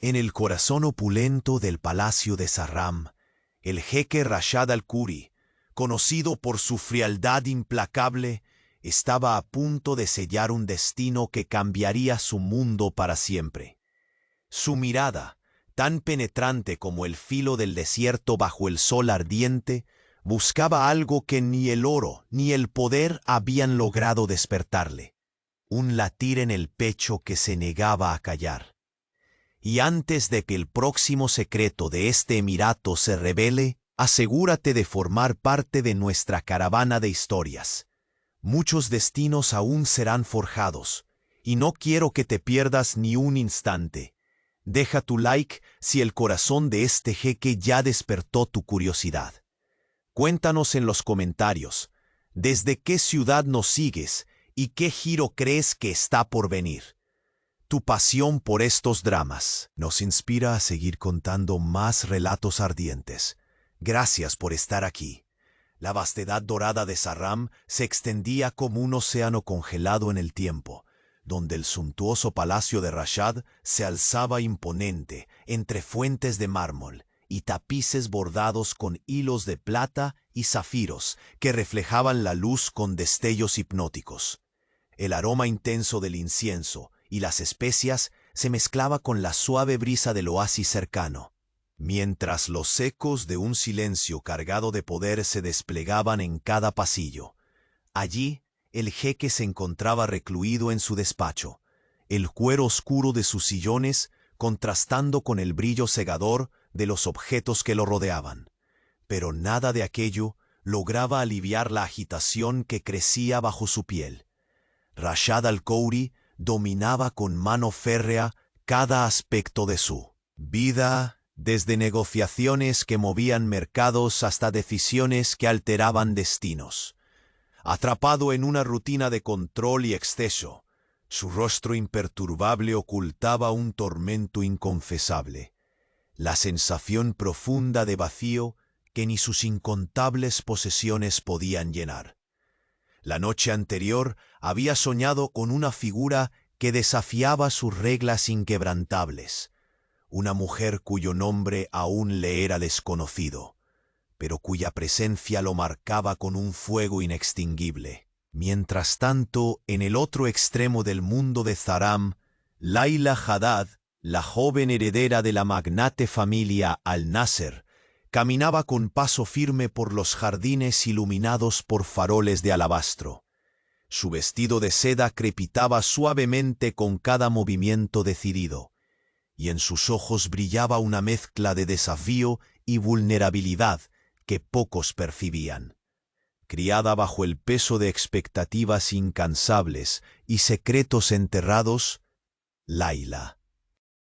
En el corazón opulento del palacio de Sarram, el jeque Rashad al-Khuri, conocido por su frialdad implacable, estaba a punto de sellar un destino que cambiaría su mundo para siempre. Su mirada, tan penetrante como el filo del desierto bajo el sol ardiente, buscaba algo que ni el oro ni el poder habían logrado despertarle, un latir en el pecho que se negaba a callar. Y antes de que el próximo secreto de este emirato se revele, asegúrate de formar parte de nuestra caravana de historias. Muchos destinos aún serán forjados, y no quiero que te pierdas ni un instante. Deja tu like si el corazón de este jeque ya despertó tu curiosidad. Cuéntanos en los comentarios, ¿desde qué ciudad nos sigues y qué giro crees que está por venir? Tu pasión por estos dramas nos inspira a seguir contando más relatos ardientes. Gracias por estar aquí. La vastedad dorada de Sarram se extendía como un océano congelado en el tiempo, donde el suntuoso palacio de Rashad se alzaba imponente entre fuentes de mármol y tapices bordados con hilos de plata y zafiros que reflejaban la luz con destellos hipnóticos. El aroma intenso del incienso y las especias se mezclaba con la suave brisa del oasis cercano, mientras los ecos de un silencio cargado de poder se desplegaban en cada pasillo. Allí, el jeque se encontraba recluido en su despacho, el cuero oscuro de sus sillones contrastando con el brillo cegador de los objetos que lo rodeaban. Pero nada de aquello lograba aliviar la agitación que crecía bajo su piel. Rashad al-Khoury dominaba con mano férrea cada aspecto de su vida, desde negociaciones que movían mercados hasta decisiones que alteraban destinos. Atrapado en una rutina de control y exceso, su rostro imperturbable ocultaba un tormento inconfesable, la sensación profunda de vacío que ni sus incontables posesiones podían llenar. La noche anterior había soñado con una figura que desafiaba sus reglas inquebrantables, una mujer cuyo nombre aún le era desconocido, pero cuya presencia lo marcaba con un fuego inextinguible. Mientras tanto, en el otro extremo del mundo de Sarram, Layla Haddad, la joven heredera de la magnate familia Al-Nasser, caminaba con paso firme por los jardines iluminados por faroles de alabastro. Su vestido de seda crepitaba suavemente con cada movimiento decidido, y en sus ojos brillaba una mezcla de desafío y vulnerabilidad que pocos percibían. Criada bajo el peso de expectativas incansables y secretos enterrados, Layla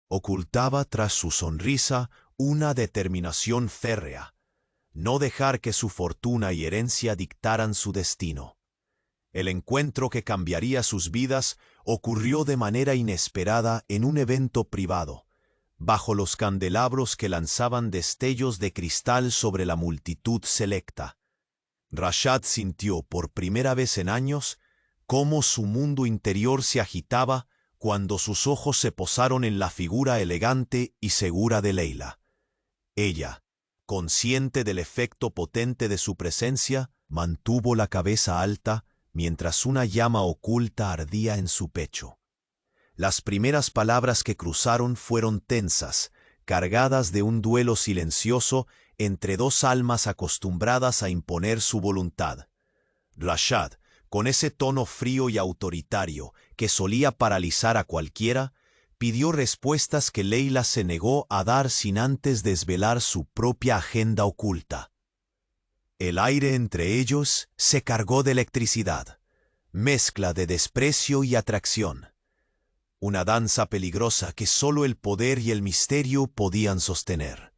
ocultaba tras su sonrisa una determinación férrea: no dejar que su fortuna y herencia dictaran su destino. El encuentro que cambiaría sus vidas ocurrió de manera inesperada en un evento privado, bajo los candelabros que lanzaban destellos de cristal sobre la multitud selecta. Rashad sintió por primera vez en años cómo su mundo interior se agitaba cuando sus ojos se posaron en la figura elegante y segura de Layla. Ella, consciente del efecto potente de su presencia, mantuvo la cabeza alta mientras una llama oculta ardía en su pecho. Las primeras palabras que cruzaron fueron tensas, cargadas de un duelo silencioso entre dos almas acostumbradas a imponer su voluntad. Rashad, con ese tono frío y autoritario que solía paralizar a cualquiera, pidió respuestas que Layla se negó a dar sin antes desvelar su propia agenda oculta. El aire entre ellos se cargó de electricidad, mezcla de desprecio y atracción. Una danza peligrosa que solo el poder y el misterio podían sostener.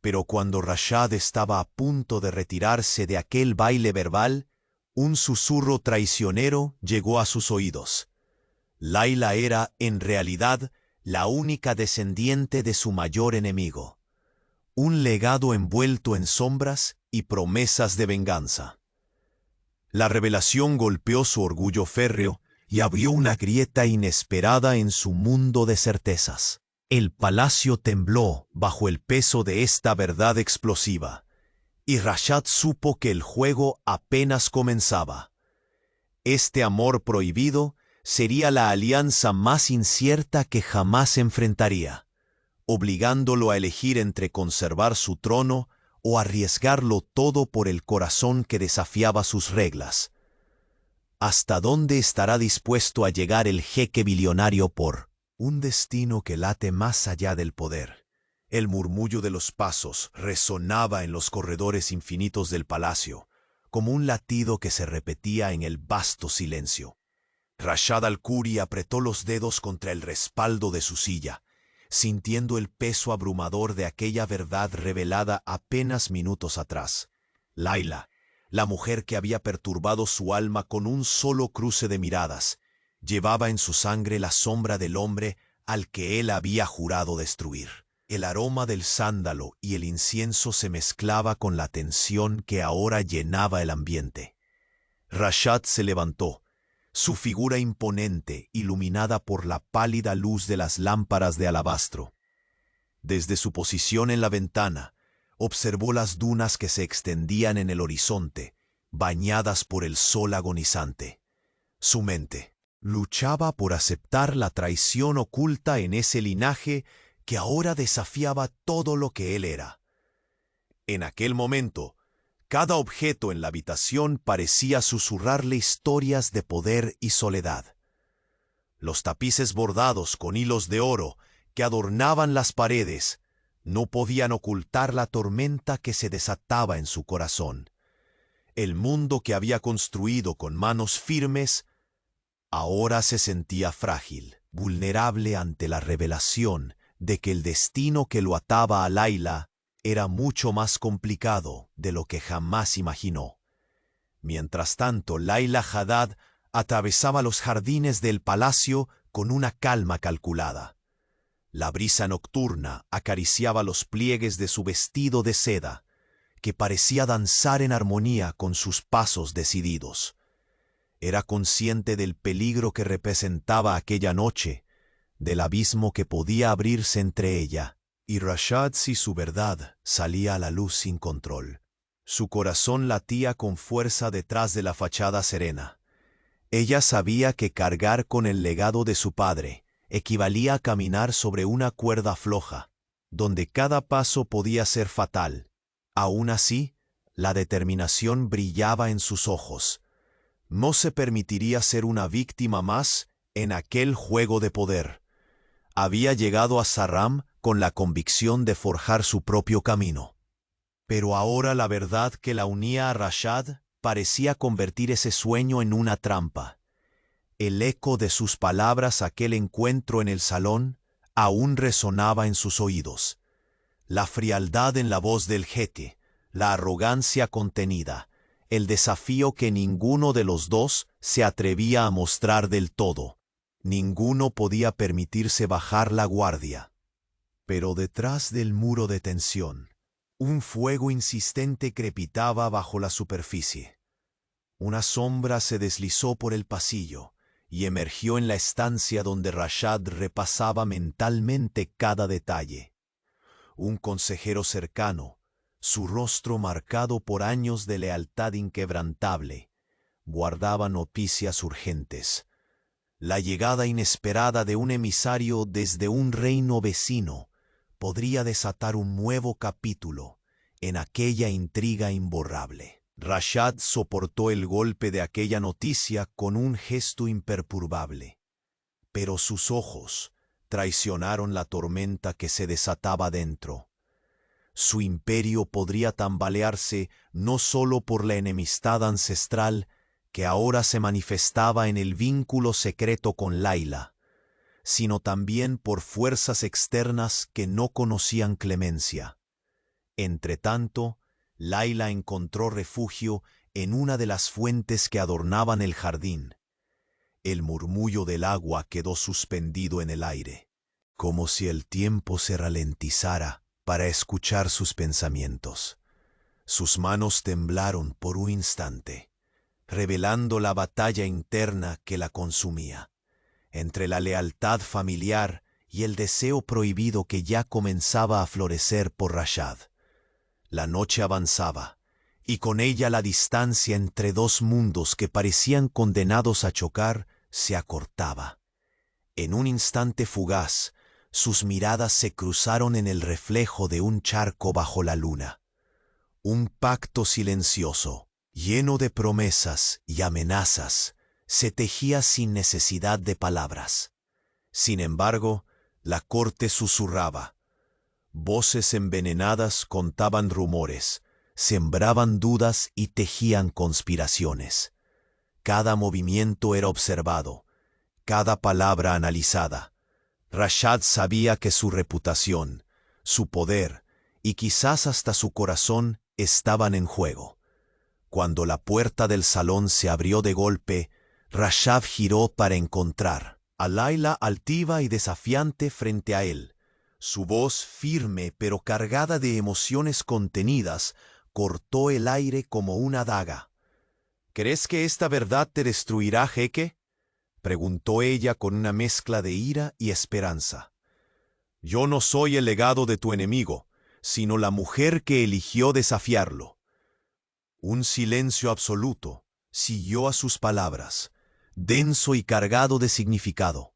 Pero cuando Rashad estaba a punto de retirarse de aquel baile verbal, un susurro traicionero llegó a sus oídos. Layla era, en realidad, la única descendiente de su mayor enemigo. Un legado envuelto en sombras y promesas de venganza. La revelación golpeó su orgullo férreo y abrió una grieta inesperada en su mundo de certezas. El palacio tembló bajo el peso de esta verdad explosiva, y Rashad supo que el juego apenas comenzaba. Este amor prohibido sería la alianza más incierta que jamás enfrentaría, obligándolo a elegir entre conservar su trono o arriesgarlo todo por el corazón que desafiaba sus reglas. ¿Hasta dónde estará dispuesto a llegar el jeque billonario por un destino que late más allá del poder? El murmullo de los pasos resonaba en los corredores infinitos del palacio, como un latido que se repetía en el vasto silencio. Rashad al-Khuri apretó los dedos contra el respaldo de su silla, sintiendo el peso abrumador de aquella verdad revelada apenas minutos atrás. Layla, la mujer que había perturbado su alma con un solo cruce de miradas, llevaba en su sangre la sombra del hombre al que él había jurado destruir. El aroma del sándalo y el incienso se mezclaba con la tensión que ahora llenaba el ambiente. Rashad se levantó, su figura imponente iluminada por la pálida luz de las lámparas de alabastro. Desde su posición en la ventana, observó las dunas que se extendían en el horizonte, bañadas por el sol agonizante. Su mente luchaba por aceptar la traición oculta en ese linaje que ahora desafiaba todo lo que él era. En aquel momento, cada objeto en la habitación parecía susurrarle historias de poder y soledad. Los tapices bordados con hilos de oro que adornaban las paredes no podían ocultar la tormenta que se desataba en su corazón. El mundo que había construido con manos firmes ahora se sentía frágil, vulnerable ante la revelación de que el destino que lo ataba a Layla era mucho más complicado de lo que jamás imaginó. Mientras tanto, Layla Haddad atravesaba los jardines del palacio con una calma calculada. La brisa nocturna acariciaba los pliegues de su vestido de seda, que parecía danzar en armonía con sus pasos decididos. Era consciente del peligro que representaba aquella noche, del abismo que podía abrirse entre ella y Rashad si su verdad salía a la luz sin control. Su corazón latía con fuerza detrás de la fachada serena. Ella sabía que cargar con el legado de su padre equivalía a caminar sobre una cuerda floja, donde cada paso podía ser fatal. Aún así, la determinación brillaba en sus ojos. No se permitiría ser una víctima más en aquel juego de poder. Había llegado a Saram con la convicción de forjar su propio camino. Pero ahora la verdad que la unía a Rashad parecía convertir ese sueño en una trampa. El eco de sus palabras aquel encuentro en el salón aún resonaba en sus oídos. La frialdad en la voz del jeque, la arrogancia contenida, el desafío que ninguno de los dos se atrevía a mostrar del todo. Ninguno podía permitirse bajar la guardia. Pero detrás del muro de tensión, un fuego insistente crepitaba bajo la superficie. Una sombra se deslizó por el pasillo y emergió en la estancia donde Rashad repasaba mentalmente cada detalle. Un consejero cercano, su rostro marcado por años de lealtad inquebrantable, guardaba noticias urgentes. La llegada inesperada de un emisario desde un reino vecino podría desatar un nuevo capítulo en aquella intriga imborrable. Rashad soportó el golpe de aquella noticia con un gesto imperturbable, pero sus ojos traicionaron la tormenta que se desataba dentro. Su imperio podría tambalearse no solo por la enemistad ancestral que ahora se manifestaba en el vínculo secreto con Layla, sino también por fuerzas externas que no conocían clemencia. Entretanto, Layla encontró refugio en una de las fuentes que adornaban el jardín. El murmullo del agua quedó suspendido en el aire, como si el tiempo se ralentizara para escuchar sus pensamientos. Sus manos temblaron por un instante, revelando la batalla interna que la consumía, entre la lealtad familiar y el deseo prohibido que ya comenzaba a florecer por Rashad. La noche avanzaba, y con ella la distancia entre dos mundos que parecían condenados a chocar se acortaba. En un instante fugaz, sus miradas se cruzaron en el reflejo de un charco bajo la luna. Un pacto silencioso, lleno de promesas y amenazas, se tejía sin necesidad de palabras. Sin embargo, la corte susurraba. Voces envenenadas contaban rumores, sembraban dudas y tejían conspiraciones. Cada movimiento era observado, cada palabra analizada. Rashad sabía que su reputación, su poder y quizás hasta su corazón estaban en juego. Cuando la puerta del salón se abrió de golpe, Rashad giró para encontrar a Layla altiva y desafiante frente a él. Su voz firme pero cargada de emociones contenidas cortó el aire como una daga. ¿Crees que esta verdad te destruirá, jeque?, preguntó ella con una mezcla de ira y esperanza. Yo no soy el legado de tu enemigo, sino la mujer que eligió desafiarlo. Un silencio absoluto siguió a sus palabras, denso y cargado de significado.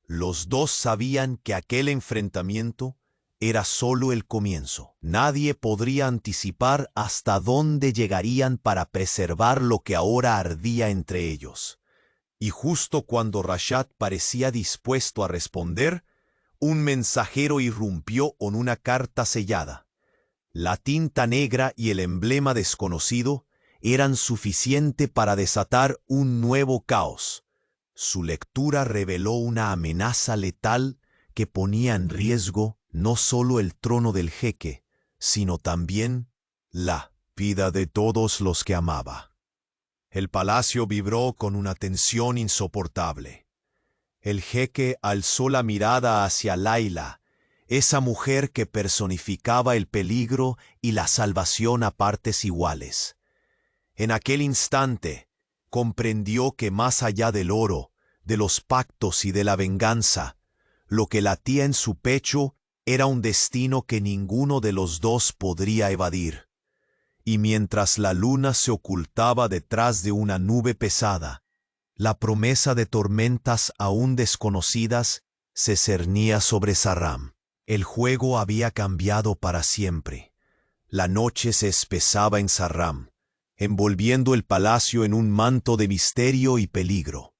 Los dos sabían que aquel enfrentamiento era solo el comienzo. Nadie podría anticipar hasta dónde llegarían para preservar lo que ahora ardía entre ellos. Y justo cuando Rashad parecía dispuesto a responder, un mensajero irrumpió con una carta sellada. La tinta negra y el emblema desconocido eran suficiente para desatar un nuevo caos. Su lectura reveló una amenaza letal que ponía en riesgo no solo el trono del jeque, sino también la vida de todos los que amaba. El palacio vibró con una tensión insoportable. El jeque alzó la mirada hacia Layla, esa mujer que personificaba el peligro y la salvación a partes iguales. En aquel instante, comprendió que más allá del oro, de los pactos y de la venganza, lo que latía en su pecho era un destino que ninguno de los dos podría evadir. Y mientras la luna se ocultaba detrás de una nube pesada, la promesa de tormentas aún desconocidas se cernía sobre Saram. El juego había cambiado para siempre. La noche se espesaba en Saram, envolviendo el palacio en un manto de misterio y peligro.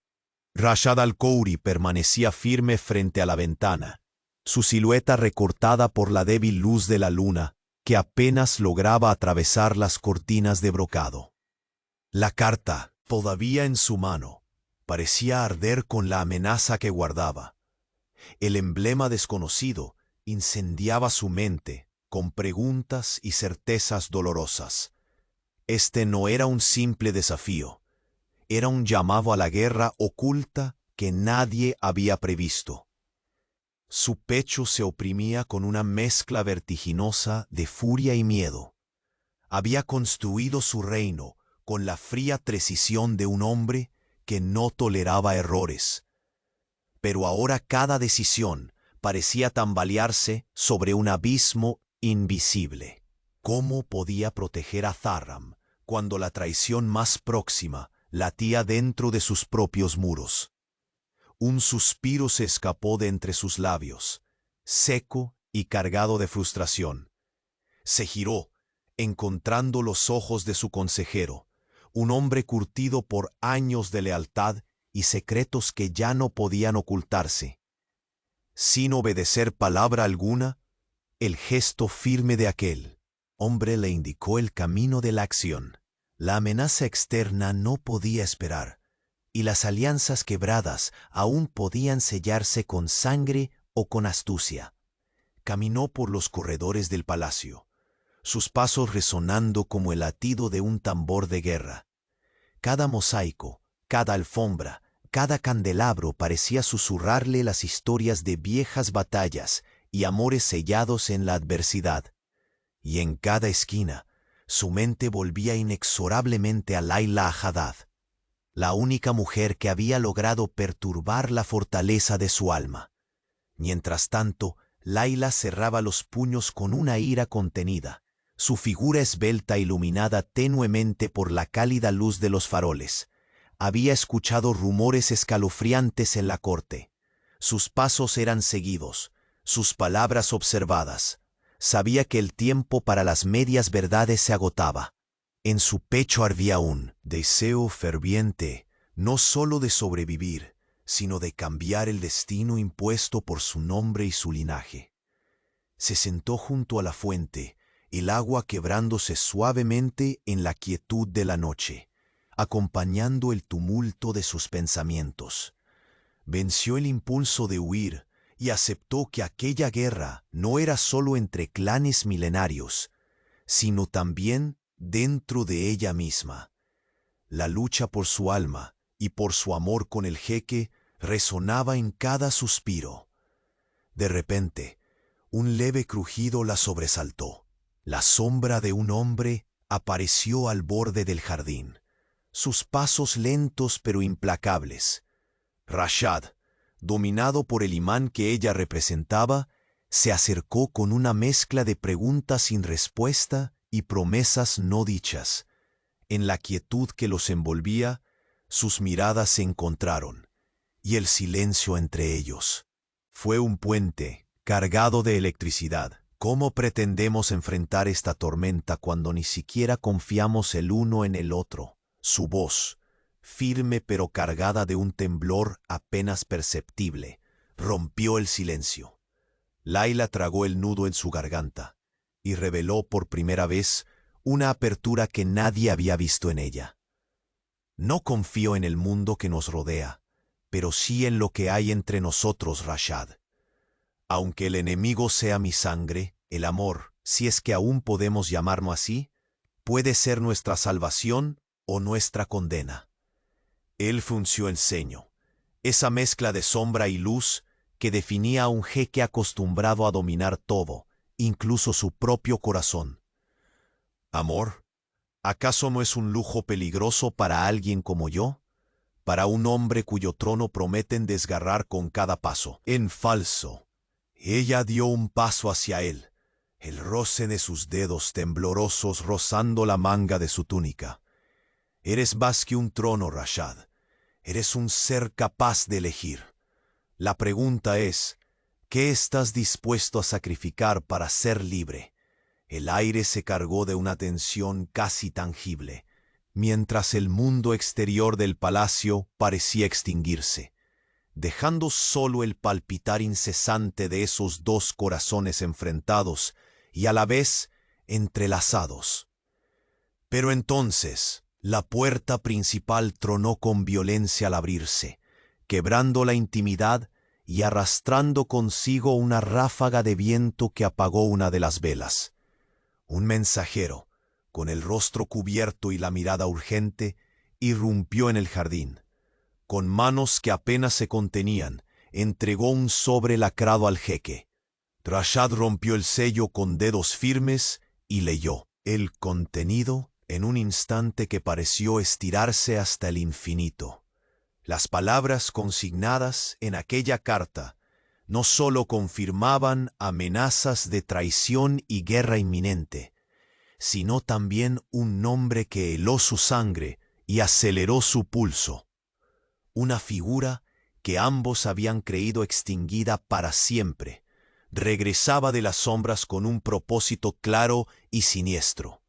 Rashad al-Khoury permanecía firme frente a la ventana, su silueta recortada por la débil luz de la luna, que apenas lograba atravesar las cortinas de brocado. La carta, todavía en su mano, parecía arder con la amenaza que guardaba. El emblema desconocido incendiaba su mente con preguntas y certezas dolorosas. Este no era un simple desafío, era un llamado a la guerra oculta que nadie había previsto. Su pecho se oprimía con una mezcla vertiginosa de furia y miedo. Había construido su reino con la fría precisión de un hombre que no toleraba errores. Pero ahora cada decisión parecía tambalearse sobre un abismo invisible. ¿Cómo podía proteger a Saram cuando la traición más próxima latía dentro de sus propios muros? Un suspiro se escapó de entre sus labios, seco y cargado de frustración. Se giró, encontrando los ojos de su consejero, un hombre curtido por años de lealtad y secretos que ya no podían ocultarse. Sin obedecer palabra alguna, el gesto firme de aquel hombre le indicó el camino de la acción. La amenaza externa no podía esperar, y las alianzas quebradas aún podían sellarse con sangre o con astucia. Caminó por los corredores del palacio, sus pasos resonando como el latido de un tambor de guerra. Cada mosaico, cada alfombra, cada candelabro parecía susurrarle las historias de viejas batallas y amores sellados en la adversidad. Y en cada esquina, su mente volvía inexorablemente a Layla Haddad, la única mujer que había logrado perturbar la fortaleza de su alma. Mientras tanto, Laila cerraba los puños con una ira contenida, su figura esbelta iluminada tenuemente por la cálida luz de los faroles. Había escuchado rumores escalofriantes en la corte. Sus pasos eran seguidos, sus palabras observadas. Sabía que el tiempo para las medias verdades se agotaba. En su pecho ardía un deseo ferviente, no sólo de sobrevivir, sino de cambiar el destino impuesto por su nombre y su linaje. Se sentó junto a la fuente, el agua quebrándose suavemente en la quietud de la noche, acompañando el tumulto de sus pensamientos. Venció el impulso de huir y aceptó que aquella guerra no era solo entre clanes milenarios, sino también dentro de ella misma. La lucha por su alma y por su amor con el jeque resonaba en cada suspiro. De repente, un leve crujido la sobresaltó. La sombra de un hombre apareció al borde del jardín, sus pasos lentos pero implacables. Rashad, dominado por el imán que ella representaba, se acercó con una mezcla de preguntas sin respuesta y promesas no dichas. En la quietud que los envolvía, sus miradas se encontraron, y el silencio entre ellos. Fue un puente cargado de electricidad. ¿Cómo pretendemos enfrentar esta tormenta cuando ni siquiera confiamos el uno en el otro? Su voz, firme pero cargada de un temblor apenas perceptible, rompió el silencio. Laila tragó el nudo en su garganta y reveló por primera vez una apertura que nadie había visto en ella. No confío en el mundo que nos rodea, pero sí en lo que hay entre nosotros, Rashad. Aunque el enemigo sea mi sangre, el amor, si es que aún podemos llamarlo así, puede ser nuestra salvación o nuestra condena. Él frunció el ceño, esa mezcla de sombra y luz que definía a un jeque acostumbrado a dominar todo, incluso su propio corazón. ¿Amor? ¿Acaso no es un lujo peligroso para alguien como yo? Para un hombre cuyo trono prometen desgarrar con cada paso. En falso. Ella dio un paso hacia él, el roce de sus dedos temblorosos rozando la manga de su túnica. Eres más que un trono, Rashad. Eres un ser capaz de elegir. La pregunta es, ¿qué estás dispuesto a sacrificar para ser libre? El aire se cargó de una tensión casi tangible, mientras el mundo exterior del palacio parecía extinguirse, dejando solo el palpitar incesante de esos dos corazones enfrentados y a la vez entrelazados. Pero entonces, la puerta principal tronó con violencia al abrirse, quebrando la intimidad y arrastrando consigo una ráfaga de viento que apagó una de las velas. Un mensajero, con el rostro cubierto y la mirada urgente, irrumpió en el jardín. Con manos que apenas se contenían, entregó un sobre lacrado al jeque. Rashad rompió el sello con dedos firmes y leyó el contenido en un instante que pareció estirarse hasta el infinito. Las palabras consignadas en aquella carta no sólo confirmaban amenazas de traición y guerra inminente, sino también un nombre que heló su sangre y aceleró su pulso. Una figura que ambos habían creído extinguida para siempre, regresaba de las sombras con un propósito claro y siniestro.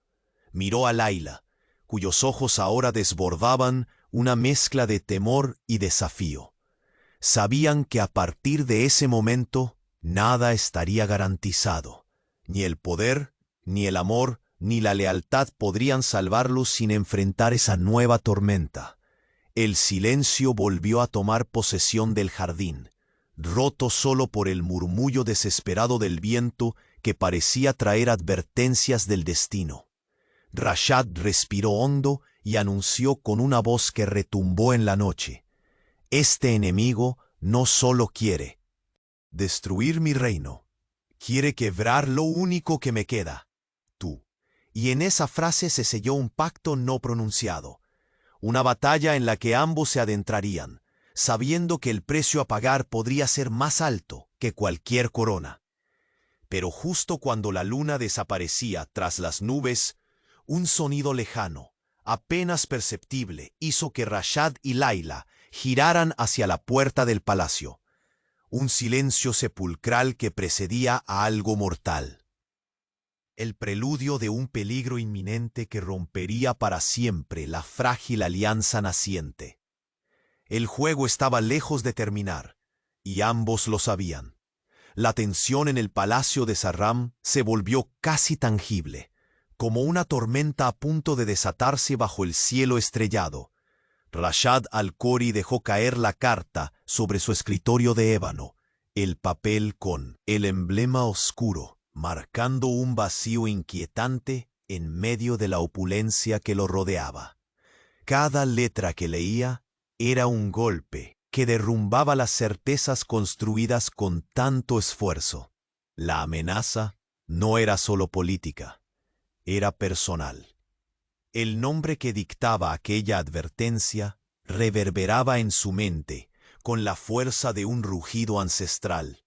Miró a Laila, cuyos ojos ahora desbordaban una mezcla de temor y desafío. Sabían que a partir de ese momento nada estaría garantizado. Ni el poder, ni el amor, ni la lealtad podrían salvarlos sin enfrentar esa nueva tormenta. El silencio volvió a tomar posesión del jardín, roto solo por el murmullo desesperado del viento que parecía traer advertencias del destino. Rashad respiró hondo y anunció con una voz que retumbó en la noche: «Este enemigo no solo quiere destruir mi reino, quiere quebrar lo único que me queda, tú». Y en esa frase se selló un pacto no pronunciado, una batalla en la que ambos se adentrarían, sabiendo que el precio a pagar podría ser más alto que cualquier corona. Pero justo cuando la luna desaparecía tras las nubes, un sonido lejano, apenas perceptible, hizo que Rashad y Layla giraran hacia la puerta del palacio. Un silencio sepulcral que precedía a algo mortal. El preludio de un peligro inminente que rompería para siempre la frágil alianza naciente. El juego estaba lejos de terminar, y ambos lo sabían. La tensión en el palacio de Saram se volvió casi tangible, como una tormenta a punto de desatarse bajo el cielo estrellado. Rashad al-Khori dejó caer la carta sobre su escritorio de ébano, el papel con el emblema oscuro, marcando un vacío inquietante en medio de la opulencia que lo rodeaba. Cada letra que leía era un golpe que derrumbaba las certezas construidas con tanto esfuerzo. La amenaza no era solo política, era personal. El nombre que dictaba aquella advertencia reverberaba en su mente con la fuerza de un rugido ancestral.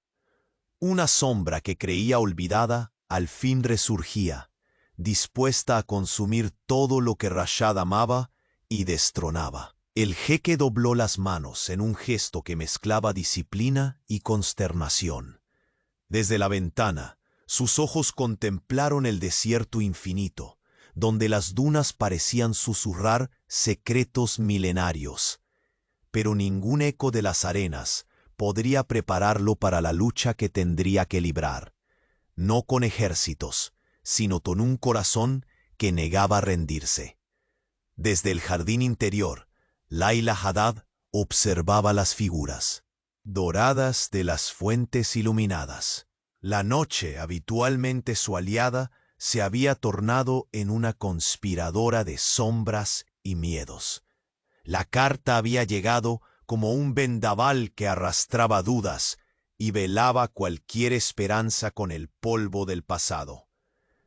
Una sombra que creía olvidada al fin resurgía, dispuesta a consumir todo lo que Rashad amaba y destronaba. El jeque dobló las manos en un gesto que mezclaba disciplina y consternación. Desde la ventana, sus ojos contemplaron el desierto infinito, donde las dunas parecían susurrar secretos milenarios. Pero ningún eco de las arenas podría prepararlo para la lucha que tendría que librar, no con ejércitos, sino con un corazón que negaba rendirse. Desde el jardín interior, Layla Haddad observaba las figuras doradas de las fuentes iluminadas. La noche, habitualmente su aliada, se había tornado en una conspiradora de sombras y miedos. La carta había llegado como un vendaval que arrastraba dudas y velaba cualquier esperanza con el polvo del pasado.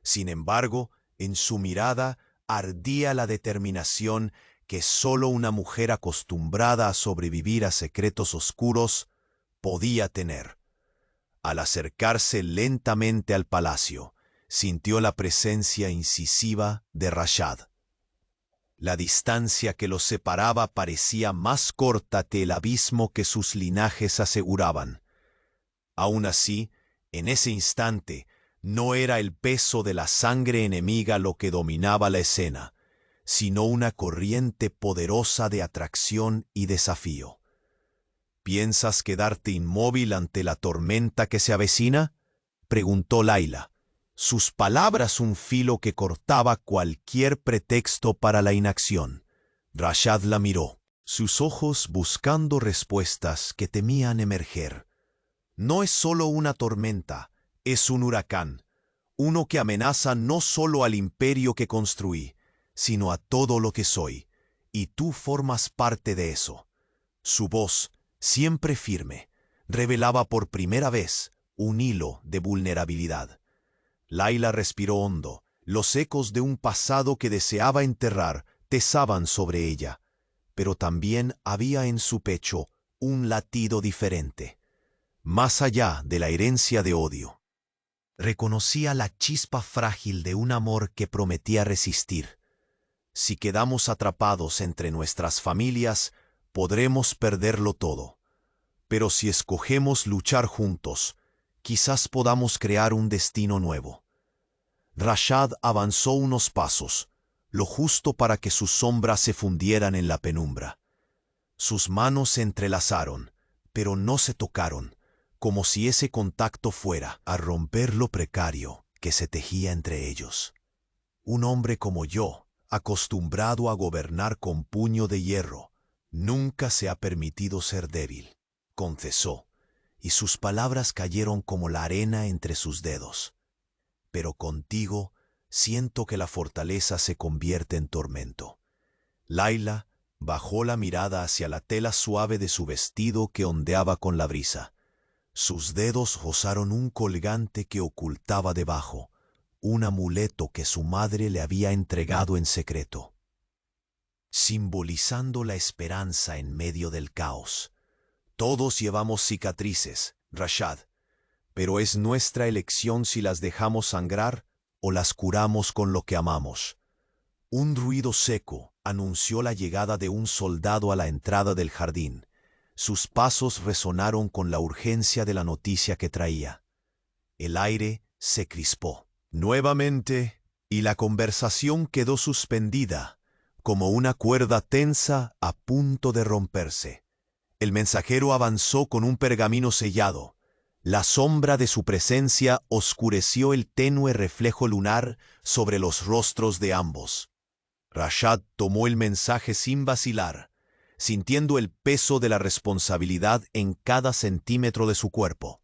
Sin embargo, en su mirada ardía la determinación que sólo una mujer acostumbrada a sobrevivir a secretos oscuros podía tener. Al acercarse lentamente al palacio, sintió la presencia incisiva de Rashad. La distancia que los separaba parecía más corta que el abismo que sus linajes aseguraban. Aún así, en ese instante, no era el peso de la sangre enemiga lo que dominaba la escena, sino una corriente poderosa de atracción y desafío. ¿Piensas quedarte inmóvil ante la tormenta que se avecina?, preguntó Layla, sus palabras un filo que cortaba cualquier pretexto para la inacción. Rashad la miró, sus ojos buscando respuestas que temían emerger. No es solo una tormenta, es un huracán, uno que amenaza no solo al imperio que construí, sino a todo lo que soy, y tú formas parte de eso. Su voz, siempre firme, revelaba por primera vez un hilo de vulnerabilidad. Layla respiró hondo. Los ecos de un pasado que deseaba enterrar pesaban sobre ella, pero también había en su pecho un latido diferente, más allá de la herencia de odio. Reconocía la chispa frágil de un amor que prometía resistir. Si quedamos atrapados entre nuestras familias, podremos perderlo todo. Pero si escogemos luchar juntos, quizás podamos crear un destino nuevo. Rashad avanzó unos pasos, lo justo para que sus sombras se fundieran en la penumbra. Sus manos se entrelazaron, pero no se tocaron, como si ese contacto fuera a romper lo precario que se tejía entre ellos. Un hombre como yo, acostumbrado a gobernar con puño de hierro, nunca se ha permitido ser débil, confesó, y sus palabras cayeron como la arena entre sus dedos. Pero contigo siento que la fortaleza se convierte en tormento. Layla bajó la mirada hacia la tela suave de su vestido que ondeaba con la brisa. Sus dedos rozaron un colgante que ocultaba debajo, un amuleto que su madre le había entregado en secreto, simbolizando la esperanza en medio del caos. Todos llevamos cicatrices, Rashad, pero es nuestra elección si las dejamos sangrar o las curamos con lo que amamos. Un ruido seco anunció la llegada de un soldado a la entrada del jardín. Sus pasos resonaron con la urgencia de la noticia que traía. El aire se crispó nuevamente y la conversación quedó suspendida, como una cuerda tensa a punto de romperse. El mensajero avanzó con un pergamino sellado. La sombra de su presencia oscureció el tenue reflejo lunar sobre los rostros de ambos. Rashad tomó el mensaje sin vacilar, sintiendo el peso de la responsabilidad en cada centímetro de su cuerpo.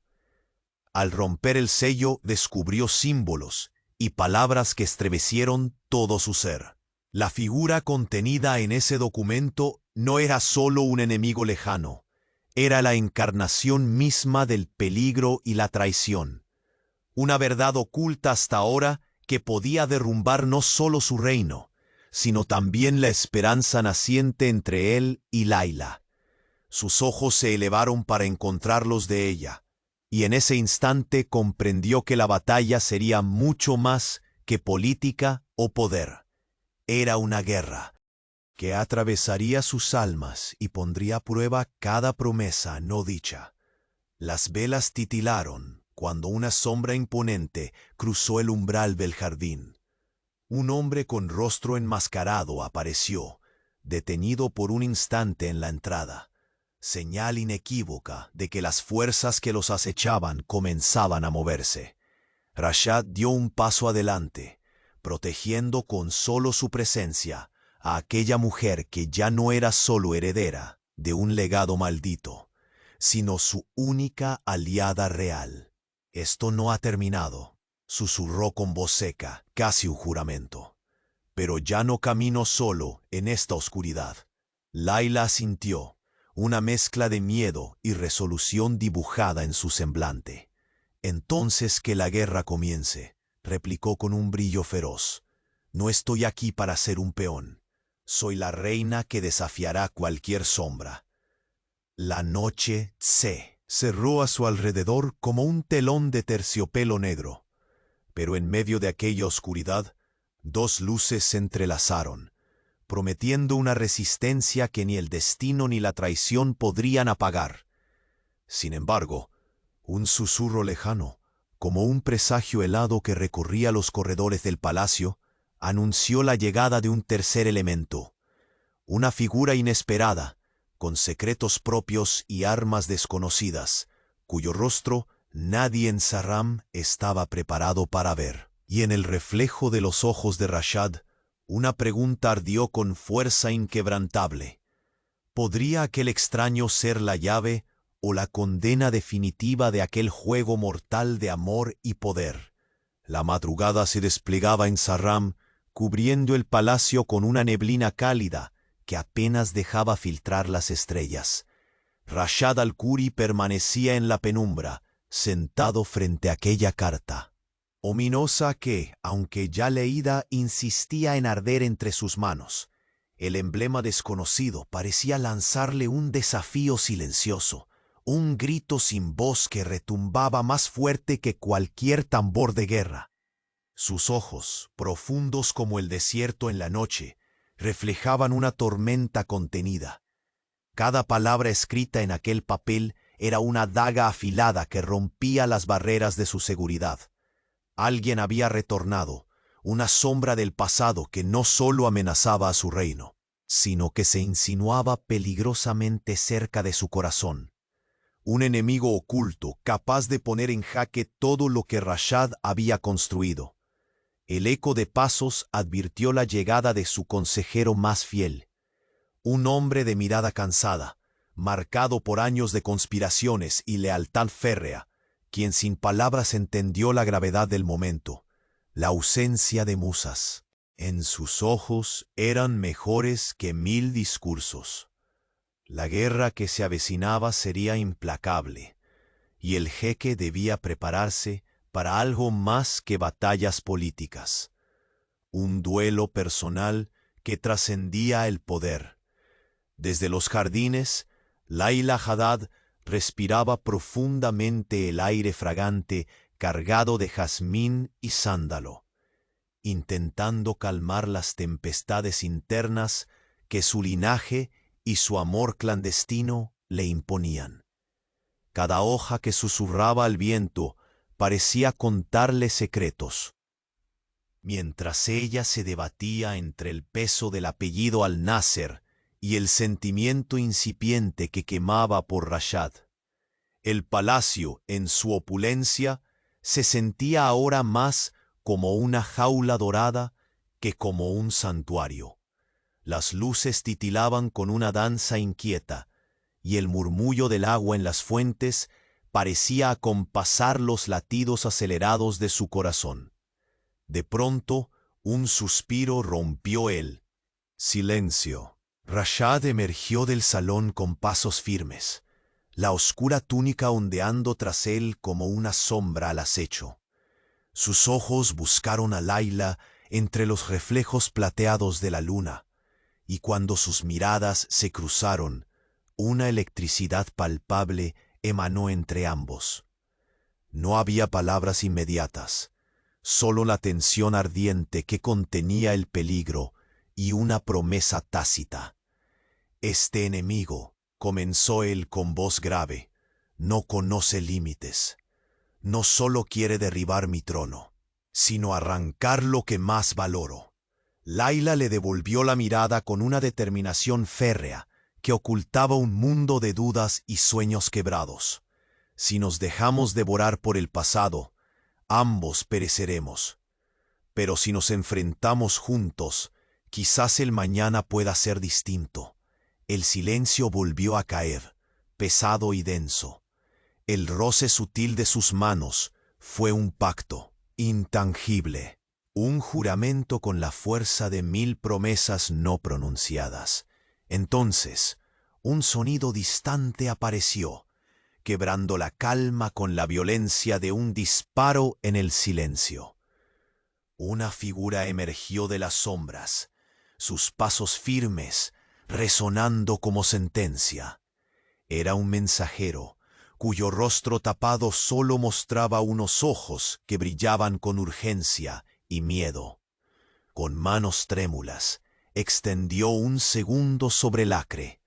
Al romper el sello descubrió símbolos y palabras que estremecieron todo su ser. La figura contenida en ese documento no era solo un enemigo lejano, era la encarnación misma del peligro y la traición. Una verdad oculta hasta ahora que podía derrumbar no solo su reino, sino también la esperanza naciente entre él y Layla. Sus ojos se elevaron para encontrarlos de ella, y en ese instante comprendió que la batalla sería mucho más que política o poder. Era una guerra que atravesaría sus almas y pondría a prueba cada promesa no dicha. Las velas titilaron cuando una sombra imponente cruzó el umbral del jardín. Un hombre con rostro enmascarado apareció, detenido por un instante en la entrada, señal inequívoca de que las fuerzas que los acechaban comenzaban a moverse. Rashad dio un paso adelante, protegiendo con solo su presencia a aquella mujer que ya no era solo heredera de un legado maldito, sino su única aliada real. «Esto no ha terminado», susurró con voz seca, casi un juramento. «Pero ya no camino solo en esta oscuridad». Layla sintió una mezcla de miedo y resolución dibujada en su semblante. «Entonces que la guerra comience», replicó con un brillo feroz. «No estoy aquí para ser un peón. Soy la reina que desafiará cualquier sombra». La noche se cerró a su alrededor como un telón de terciopelo negro. Pero en medio de aquella oscuridad, dos luces se entrelazaron, prometiendo una resistencia que ni el destino ni la traición podrían apagar. Sin embargo, un susurro lejano, como un presagio helado que recorría los corredores del palacio, anunció la llegada de un tercer elemento, una figura inesperada, con secretos propios y armas desconocidas, cuyo rostro nadie en Saram estaba preparado para ver. Y en el reflejo de los ojos de Rashad, una pregunta ardió con fuerza inquebrantable. ¿Podría aquel extraño ser la llave o la condena definitiva de aquel juego mortal de amor y poder? La madrugada se desplegaba en Saram, cubriendo el palacio con una neblina cálida que apenas dejaba filtrar las estrellas. Rashad al-Khuri permanecía en la penumbra, sentado frente a aquella carta ominosa que, aunque ya leída, insistía en arder entre sus manos. El emblema desconocido parecía lanzarle un desafío silencioso, un grito sin voz que retumbaba más fuerte que cualquier tambor de guerra. Sus ojos, profundos como el desierto en la noche, reflejaban una tormenta contenida. Cada palabra escrita en aquel papel era una daga afilada que rompía las barreras de su seguridad. Alguien había retornado, una sombra del pasado que no solo amenazaba a su reino, sino que se insinuaba peligrosamente cerca de su corazón. Un enemigo oculto capaz de poner en jaque todo lo que Rashad había construido. El eco de pasos advirtió la llegada de su consejero más fiel, un hombre de mirada cansada, marcado por años de conspiraciones y lealtad férrea, quien sin palabras entendió la gravedad del momento, la ausencia de musas. En sus ojos eran mejores que 1000 discursos. La guerra que se avecinaba sería implacable, y el jeque debía prepararse para algo más que batallas políticas. Un duelo personal que trascendía el poder. Desde los jardines, Layla Haddad respiraba profundamente el aire fragante cargado de jazmín y sándalo, intentando calmar las tempestades internas que su linaje y su amor clandestino le imponían. Cada hoja que susurraba al viento parecía contarle secretos. Mientras ella se debatía entre el peso del apellido al-Nasser y el sentimiento incipiente que quemaba por Rashad, el palacio, en su opulencia, se sentía ahora más como una jaula dorada que como un santuario. Las luces titilaban con una danza inquieta, y el murmullo del agua en las fuentes parecía acompasar los latidos acelerados de su corazón. De pronto, un suspiro rompió el silencio. Rashad emergió del salón con pasos firmes, la oscura túnica ondeando tras él como una sombra al acecho. Sus ojos buscaron a Layla entre los reflejos plateados de la luna, y cuando sus miradas se cruzaron, una electricidad palpable emanó entre ambos. No había palabras inmediatas, solo la tensión ardiente que contenía el peligro y una promesa tácita. Este enemigo, comenzó él con voz grave, no conoce límites. No solo quiere derribar mi trono, sino arrancar lo que más valoro. Layla le devolvió la mirada con una determinación férrea que ocultaba un mundo de dudas y sueños quebrados. Si nos dejamos devorar por el pasado, ambos pereceremos. Pero si nos enfrentamos juntos, quizás el mañana pueda ser distinto. El silencio volvió a caer, pesado y denso. El roce sutil de sus manos fue un pacto intangible, un juramento con la fuerza de 1000 promesas no pronunciadas. Entonces, un sonido distante apareció, quebrando la calma con la violencia de un disparo en el silencio. Una figura emergió de las sombras, sus pasos firmes, resonando como sentencia. Era un mensajero, cuyo rostro tapado solo mostraba unos ojos que brillaban con urgencia y miedo. Con manos trémulas, extendió un segundo sobre el acre.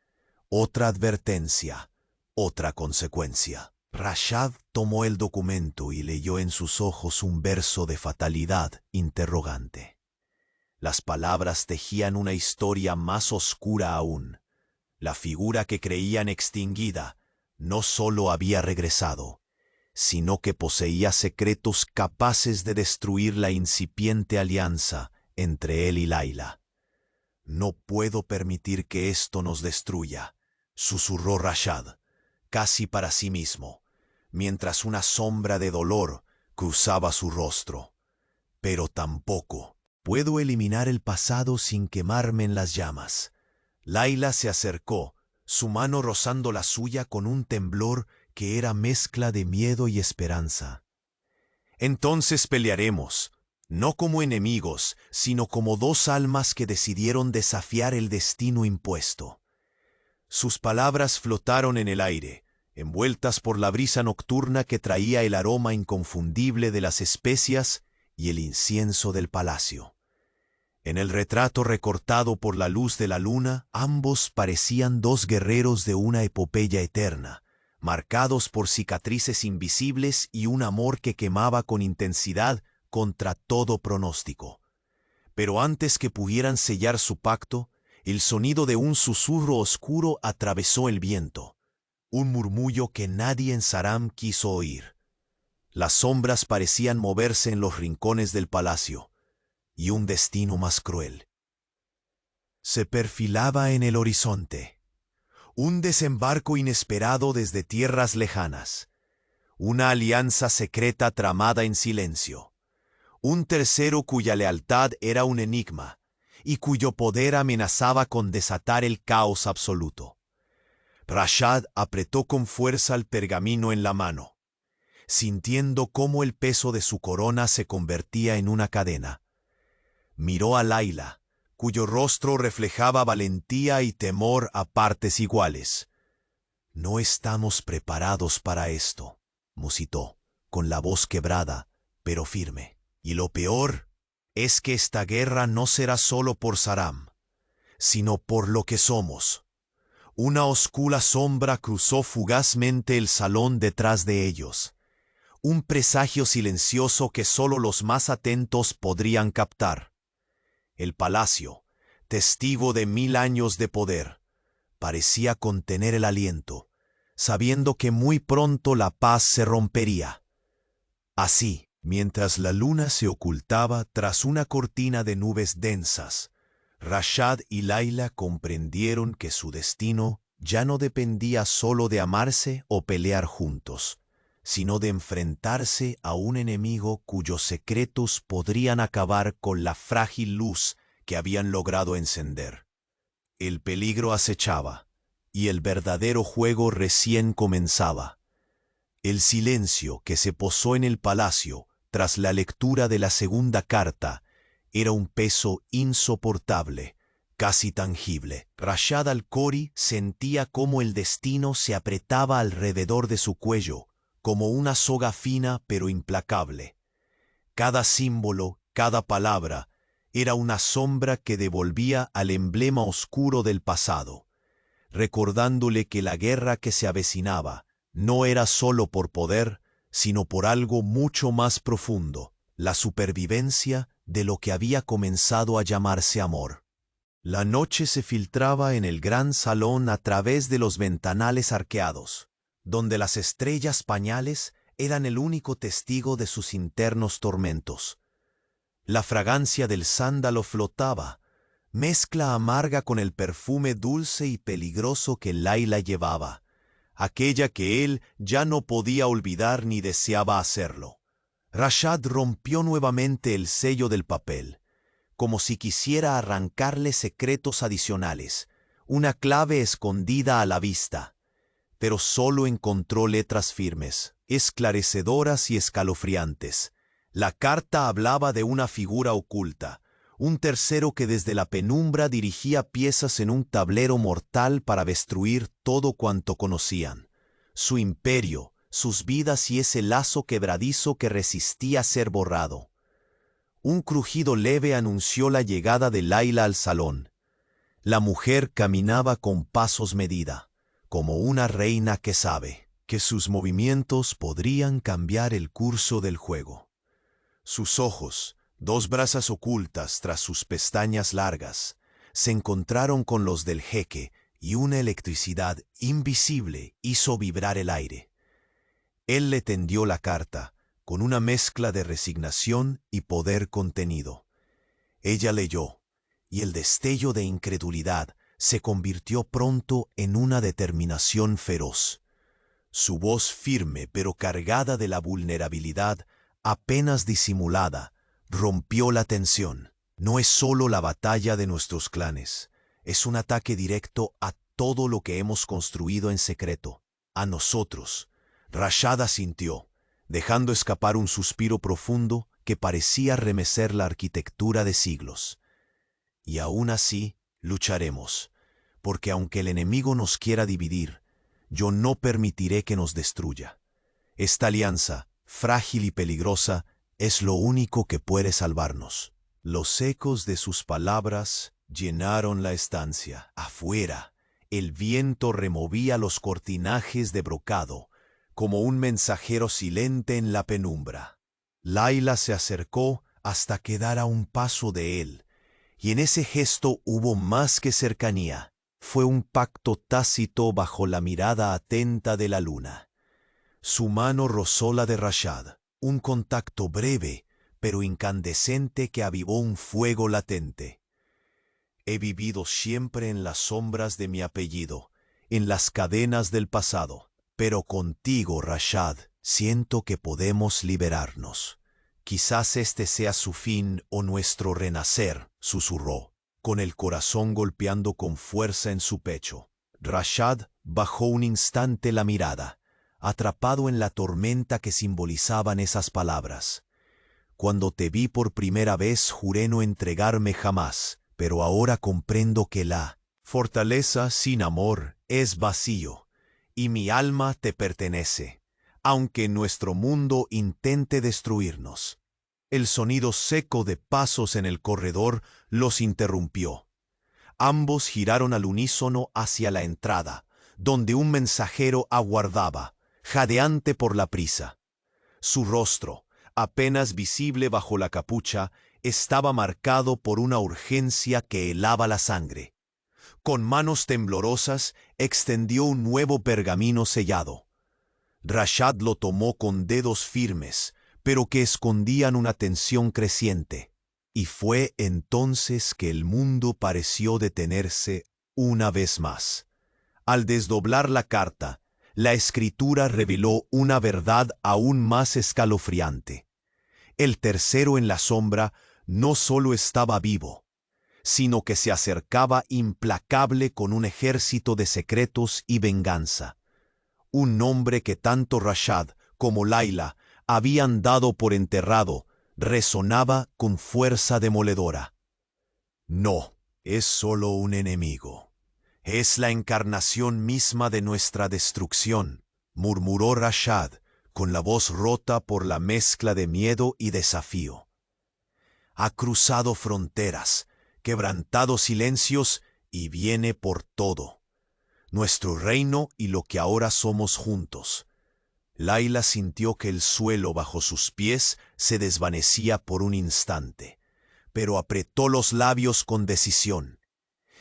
Otra advertencia, otra consecuencia. Rashad tomó el documento y leyó en sus ojos un verso de fatalidad interrogante. Las palabras tejían una historia más oscura aún. La figura que creían extinguida no solo había regresado, sino que poseía secretos capaces de destruir la incipiente alianza entre él y Layla. «No puedo permitir que esto nos destruya», susurró Rashad, casi para sí mismo, mientras una sombra de dolor cruzaba su rostro. «Pero tampoco puedo eliminar el pasado sin quemarme en las llamas». Layla se acercó, su mano rozando la suya con un temblor que era mezcla de miedo y esperanza. «Entonces pelearemos, no como enemigos, sino como dos almas que decidieron desafiar el destino impuesto». Sus palabras flotaron en el aire, envueltas por la brisa nocturna que traía el aroma inconfundible de las especias y el incienso del palacio. En el retrato recortado por la luz de la luna, ambos parecían dos guerreros de una epopeya eterna, marcados por cicatrices invisibles y un amor que quemaba con intensidad contra todo pronóstico. Pero antes que pudieran sellar su pacto, el sonido de un susurro oscuro atravesó el viento, un murmullo que nadie en Saram quiso oír. Las sombras parecían moverse en los rincones del palacio, y un destino más cruel se perfilaba en el horizonte. Un desembarco inesperado desde tierras lejanas, una alianza secreta tramada en silencio, un tercero cuya lealtad era un enigma y cuyo poder amenazaba con desatar el caos absoluto. Rashad apretó con fuerza el pergamino en la mano, sintiendo cómo el peso de su corona se convertía en una cadena. Miró a Layla, cuyo rostro reflejaba valentía y temor a partes iguales. No estamos preparados para esto, musitó, con la voz quebrada, pero firme. Y lo peor es que esta guerra no será solo por Saram, sino por lo que somos. Una oscura sombra cruzó fugazmente el salón detrás de ellos. Un presagio silencioso que solo los más atentos podrían captar. El palacio, testigo de 1000 años de poder, parecía contener el aliento, sabiendo que muy pronto la paz se rompería. Así, mientras la luna se ocultaba tras una cortina de nubes densas, Rashad y Layla comprendieron que su destino ya no dependía solo de amarse o pelear juntos, sino de enfrentarse a un enemigo cuyos secretos podrían acabar con la frágil luz que habían logrado encender. El peligro acechaba, y el verdadero juego recién comenzaba. El silencio que se posó en el palacio tras la lectura de la segunda carta era un peso insoportable, casi tangible. Rashad al-Khori sentía cómo el destino se apretaba alrededor de su cuello, como una soga fina pero implacable. Cada símbolo, cada palabra, era una sombra que devolvía al emblema oscuro del pasado, recordándole que la guerra que se avecinaba no era solo por poder, sino por algo mucho más profundo, la supervivencia de lo que había comenzado a llamarse amor. La noche se filtraba en el gran salón a través de los ventanales arqueados, donde las estrellas pañales eran el único testigo de sus internos tormentos. La fragancia del sándalo flotaba, mezcla amarga con el perfume dulce y peligroso que Layla llevaba, aquella que él ya no podía olvidar ni deseaba hacerlo. Rashad rompió nuevamente el sello del papel, como si quisiera arrancarle secretos adicionales, una clave escondida a la vista, pero solo encontró letras firmes, esclarecedoras y escalofriantes. La carta hablaba de una figura oculta, un tercero que desde la penumbra dirigía piezas en un tablero mortal para destruir todo cuanto conocían. Su imperio, sus vidas y ese lazo quebradizo que resistía ser borrado. Un crujido leve anunció la llegada de Layla al salón. La mujer caminaba con pasos medida, como una reina que sabe que sus movimientos podrían cambiar el curso del juego. Sus ojos, dos brasas ocultas tras sus pestañas largas, se encontraron con los del jeque y una electricidad invisible hizo vibrar el aire. Él le tendió la carta, con una mezcla de resignación y poder contenido. Ella leyó, y el destello de incredulidad se convirtió pronto en una determinación feroz. Su voz firme pero cargada de la vulnerabilidad, apenas disimulada, rompió la tensión. No es solo la batalla de nuestros clanes, es un ataque directo a todo lo que hemos construido en secreto, a nosotros. Rashad asintió, dejando escapar un suspiro profundo que parecía remecer la arquitectura de siglos. Y aún así, lucharemos, porque aunque el enemigo nos quiera dividir, yo no permitiré que nos destruya. Esta alianza, frágil y peligrosa, es lo único que puede salvarnos. Los ecos de sus palabras llenaron la estancia. Afuera, el viento removía los cortinajes de brocado, como un mensajero silente en la penumbra. Layla se acercó hasta quedar a un paso de él, y en ese gesto hubo más que cercanía. Fue un pacto tácito bajo la mirada atenta de la luna. Su mano rozó la de Rashad, un contacto breve, pero incandescente que avivó un fuego latente. He vivido siempre en las sombras de mi apellido, en las cadenas del pasado, pero contigo, Rashad, siento que podemos liberarnos. Quizás este sea su fin o nuestro renacer, susurró, con el corazón golpeando con fuerza en su pecho. Rashad bajó un instante la mirada, atrapado en la tormenta que simbolizaban esas palabras. Cuando te vi por primera vez juré no entregarme jamás, pero ahora comprendo que la fortaleza sin amor es vacío, y mi alma te pertenece, aunque nuestro mundo intente destruirnos. El sonido seco de pasos en el corredor los interrumpió. Ambos giraron al unísono hacia la entrada, donde un mensajero aguardaba, jadeante por la prisa. Su rostro, apenas visible bajo la capucha, estaba marcado por una urgencia que helaba la sangre. Con manos temblorosas, extendió un nuevo pergamino sellado. Rashad lo tomó con dedos firmes, pero que escondían una tensión creciente. Y fue entonces que el mundo pareció detenerse una vez más. Al desdoblar la carta, la escritura reveló una verdad aún más escalofriante. El tercero en la sombra no solo estaba vivo, sino que se acercaba implacable con un ejército de secretos y venganza. Un nombre que tanto Rashad como Layla habían dado por enterrado resonaba con fuerza demoledora. No, es solo un enemigo. Es la encarnación misma de nuestra destrucción, murmuró Rashad, con la voz rota por la mezcla de miedo y desafío. Ha cruzado fronteras, quebrantado silencios y viene por todo. Nuestro reino y lo que ahora somos juntos. Layla sintió que el suelo bajo sus pies se desvanecía por un instante, pero apretó los labios con decisión.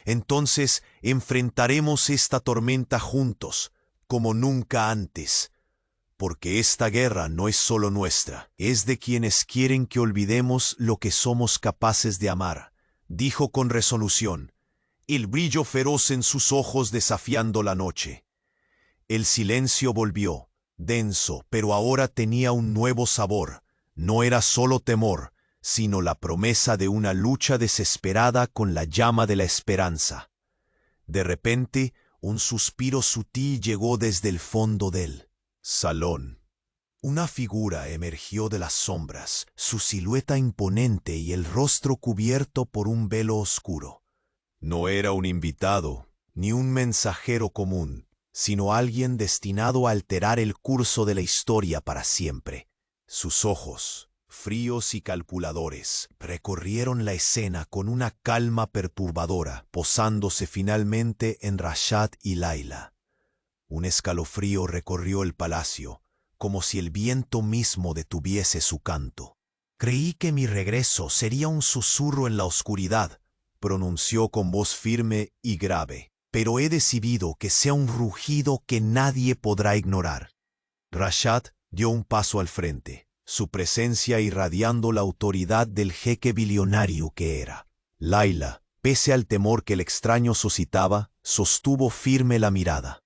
Entonces enfrentaremos esta tormenta juntos, como nunca antes, porque esta guerra no es solo nuestra, es de quienes quieren que olvidemos lo que somos capaces de amar, dijo con resolución, el brillo feroz en sus ojos desafiando la noche. El silencio volvió, denso, pero ahora tenía un nuevo sabor. No era solo temor, sino la promesa de una lucha desesperada con la llama de la esperanza. De repente, un suspiro sutil llegó desde el fondo del salón. Una figura emergió de las sombras, su silueta imponente y el rostro cubierto por un velo oscuro. No era un invitado, ni un mensajero común, sino alguien destinado a alterar el curso de la historia para siempre. Sus ojos, fríos y calculadores, recorrieron la escena con una calma perturbadora, posándose finalmente en Rashad y Layla. Un escalofrío recorrió el palacio, como si el viento mismo detuviese su canto. Creí que mi regreso sería un susurro en la oscuridad, pronunció con voz firme y grave, pero he decidido que sea un rugido que nadie podrá ignorar. Rashad dio un paso al frente, su presencia irradiando la autoridad del jeque billonario que era. Layla, pese al temor que el extraño suscitaba, sostuvo firme la mirada,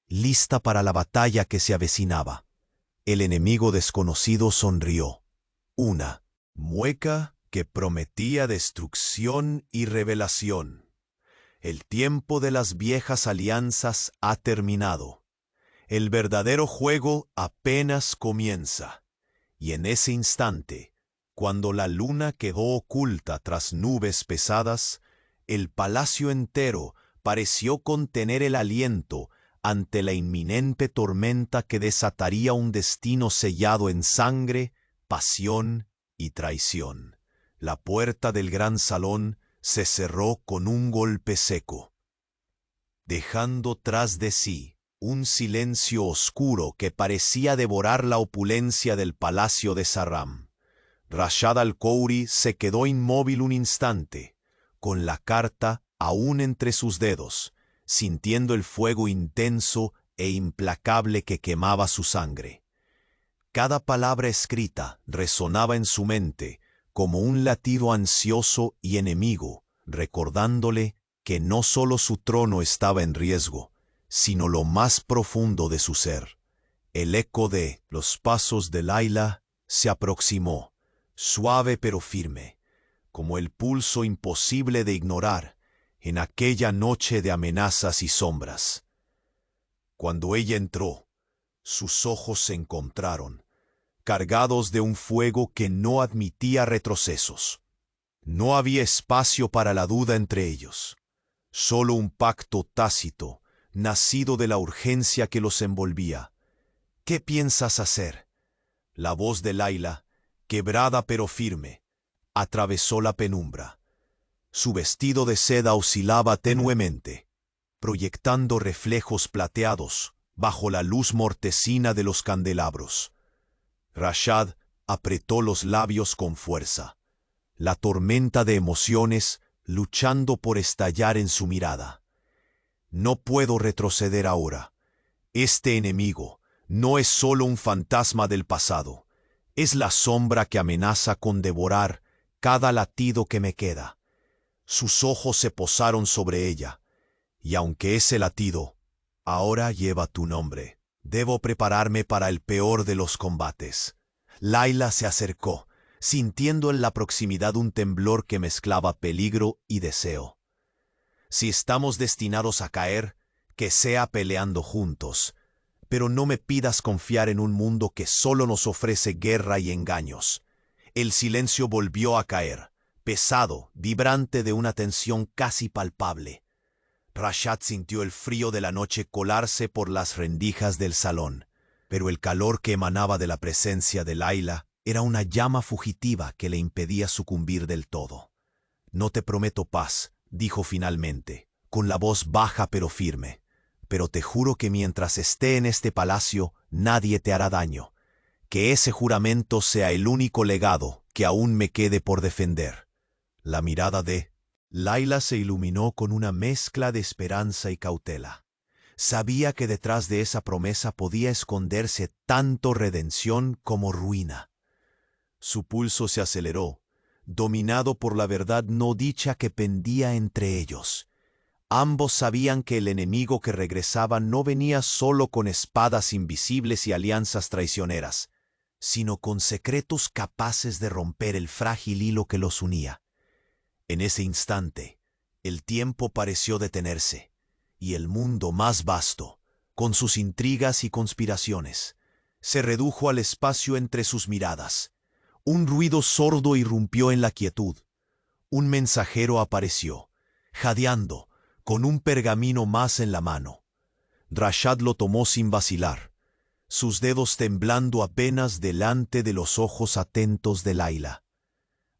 lista para la batalla que se avecinaba. El enemigo desconocido sonrió. Una mueca que prometía destrucción y revelación. El tiempo de las viejas alianzas ha terminado. El verdadero juego apenas comienza. Y en ese instante, cuando la luna quedó oculta tras nubes pesadas, el palacio entero pareció contener el aliento ante la inminente tormenta que desataría un destino sellado en sangre, pasión y traición. La puerta del gran salón se cerró con un golpe seco, dejando tras de sí un silencio oscuro que parecía devorar la opulencia del palacio de Sarram. Rashad al-Khoury se quedó inmóvil un instante, con la carta aún entre sus dedos, sintiendo el fuego intenso e implacable que quemaba su sangre. Cada palabra escrita resonaba en su mente como un latido ansioso y enemigo, recordándole que no solo su trono estaba en riesgo, sino lo más profundo de su ser. El eco de los pasos de Layla se aproximó, suave pero firme, como el pulso imposible de ignorar en aquella noche de amenazas y sombras. Cuando ella entró, sus ojos se encontraron, cargados de un fuego que no admitía retrocesos. No había espacio para la duda entre ellos, solo un pacto tácito, nacido de la urgencia que los envolvía. ¿Qué piensas hacer? La voz de Layla, quebrada pero firme, atravesó la penumbra. Su vestido de seda oscilaba tenuemente, proyectando reflejos plateados bajo la luz mortecina de los candelabros. Rashad apretó los labios con fuerza, la tormenta de emociones luchando por estallar en su mirada. No puedo retroceder ahora. Este enemigo no es solo un fantasma del pasado, es la sombra que amenaza con devorar cada latido que me queda. Sus ojos se posaron sobre ella, y aunque ese latido ahora lleva tu nombre, debo prepararme para el peor de los combates. Layla se acercó, sintiendo en la proximidad un temblor que mezclaba peligro y deseo. Si estamos destinados a caer, que sea peleando juntos, pero no me pidas confiar en un mundo que solo nos ofrece guerra y engaños. El silencio volvió a caer, pesado, vibrante de una tensión casi palpable. Rashad sintió el frío de la noche colarse por las rendijas del salón, pero el calor que emanaba de la presencia de Layla era una llama fugitiva que le impedía sucumbir del todo. «No te prometo paz», dijo finalmente, con la voz baja pero firme, «pero te juro que mientras esté en este palacio nadie te hará daño. Que ese juramento sea el único legado que aún me quede por defender». La mirada de Layla se iluminó con una mezcla de esperanza y cautela. Sabía que detrás de esa promesa podía esconderse tanto redención como ruina. Su pulso se aceleró, dominado por la verdad no dicha que pendía entre ellos. Ambos sabían que el enemigo que regresaba no venía solo con espadas invisibles y alianzas traicioneras, sino con secretos capaces de romper el frágil hilo que los unía. En ese instante, el tiempo pareció detenerse, y el mundo más vasto, con sus intrigas y conspiraciones, se redujo al espacio entre sus miradas. Un ruido sordo irrumpió en la quietud. Un mensajero apareció, jadeando, con un pergamino más en la mano. Rashad lo tomó sin vacilar, sus dedos temblando apenas delante de los ojos atentos de Layla.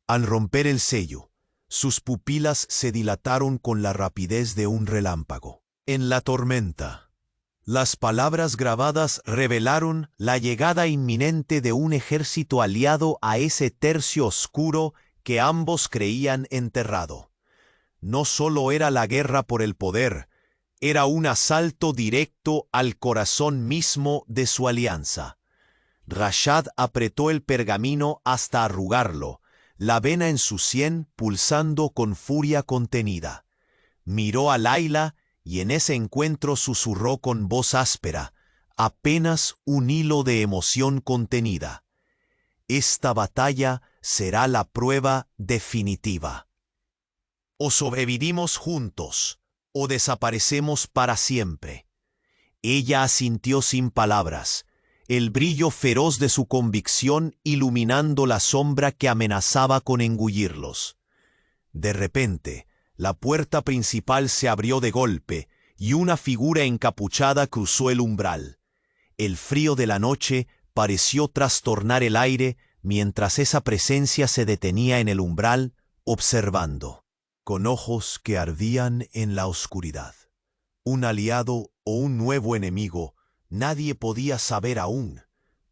Al romper el sello, sus pupilas se dilataron con la rapidez de un relámpago. En la tormenta, las palabras grabadas revelaron la llegada inminente de un ejército aliado a ese tercio oscuro que ambos creían enterrado. No solo era la guerra por el poder, era un asalto directo al corazón mismo de su alianza. Rashad apretó el pergamino hasta arrugarlo, la vena en su sien pulsando con furia contenida. Miró a Layla y en ese encuentro susurró con voz áspera, apenas un hilo de emoción contenida: «Esta batalla será la prueba definitiva. O sobrevivimos juntos, o desaparecemos para siempre». Ella asintió sin palabras, el brillo feroz de su convicción iluminando la sombra que amenazaba con engullirlos. De repente, la puerta principal se abrió de golpe y una figura encapuchada cruzó el umbral. El frío de la noche pareció trastornar el aire mientras esa presencia se detenía en el umbral, observando, con ojos que ardían en la oscuridad. Un aliado o un nuevo enemigo, nadie podía saber aún,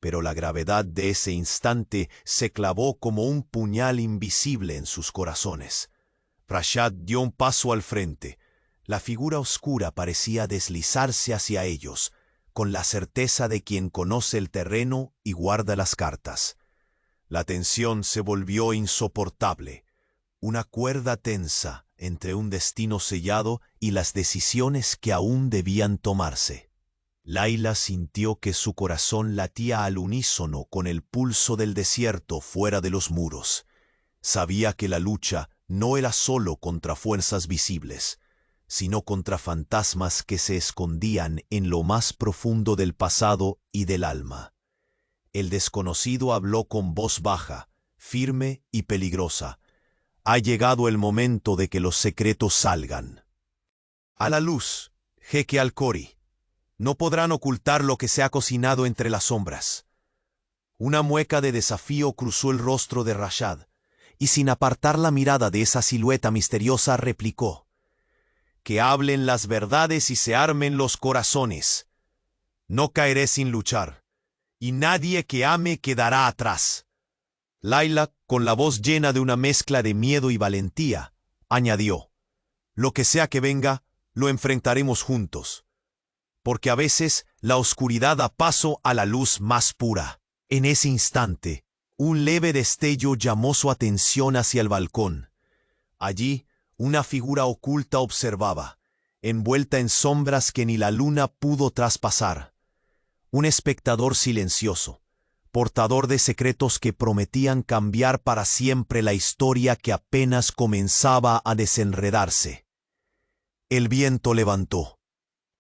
pero la gravedad de ese instante se clavó como un puñal invisible en sus corazones. Rashad dio un paso al frente. La figura oscura parecía deslizarse hacia ellos, con la certeza de quien conoce el terreno y guarda las cartas. La tensión se volvió insoportable, una cuerda tensa entre un destino sellado y las decisiones que aún debían tomarse. Layla sintió que su corazón latía al unísono con el pulso del desierto fuera de los muros. Sabía que la lucha no era solo contra fuerzas visibles, sino contra fantasmas que se escondían en lo más profundo del pasado y del alma. El desconocido habló con voz baja, firme y peligrosa. «Ha llegado el momento de que los secretos salgan a la luz, Jeque Al-Kori, no podrán ocultar lo que se ha cocinado entre las sombras. Una mueca de desafío cruzó el rostro de Rashad, y sin apartar la mirada de esa silueta misteriosa replicó: «Que hablen las verdades y se armen los corazones. No caeré sin luchar, y nadie que ame quedará atrás». Layla, con la voz llena de una mezcla de miedo y valentía, añadió: «Lo que sea que venga, lo enfrentaremos juntos, porque a veces la oscuridad da paso a la luz más pura». En ese instante, un leve destello llamó su atención hacia el balcón. Allí, una figura oculta observaba, envuelta en sombras que ni la luna pudo traspasar. Un espectador silencioso, portador de secretos que prometían cambiar para siempre la historia que apenas comenzaba a desenredarse. El viento levantó.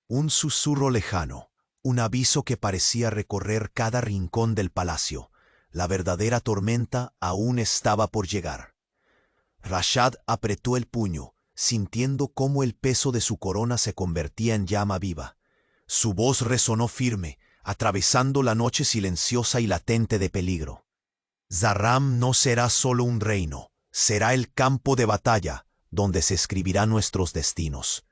Un susurro lejano, un aviso que parecía recorrer cada rincón del palacio. La verdadera tormenta aún estaba por llegar. Rashad apretó el puño, sintiendo cómo el peso de su corona se convertía en llama viva. Su voz resonó firme, atravesando la noche silenciosa y latente de peligro. Zahram no será solo un reino, será el campo de batalla donde se escribirán nuestros destinos.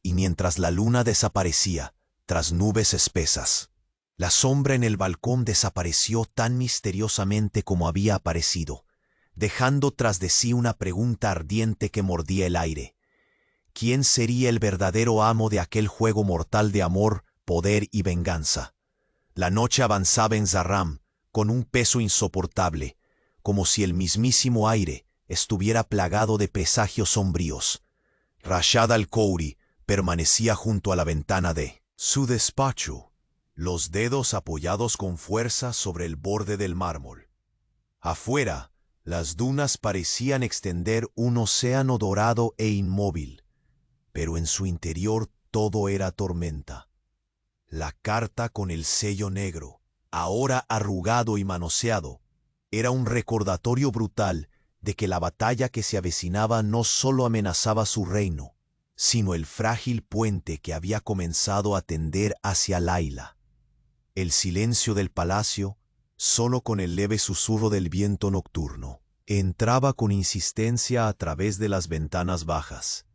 Y mientras la luna desaparecía, tras nubes espesas, la sombra en el balcón desapareció tan misteriosamente como había aparecido, dejando tras de sí una pregunta ardiente que mordía el aire. ¿Quién sería el verdadero amo de aquel juego mortal de amor, poder y venganza? La noche avanzaba en Zahram con un peso insoportable, como si el mismísimo aire estuviera plagado de presagios sombríos. Rashad Al-Kori permanecía junto a la ventana de su despacho, los dedos apoyados con fuerza sobre el borde del mármol. Afuera, las dunas parecían extender un océano dorado e inmóvil, pero en su interior todo era tormenta. La carta con el sello negro, ahora arrugado y manoseado, era un recordatorio brutal de que la batalla que se avecinaba no solo amenazaba su reino, sino el frágil puente que había comenzado a tender hacia Layla. El silencio del palacio, solo con el leve susurro del viento nocturno, entraba con insistencia a través de las ventanas bajas.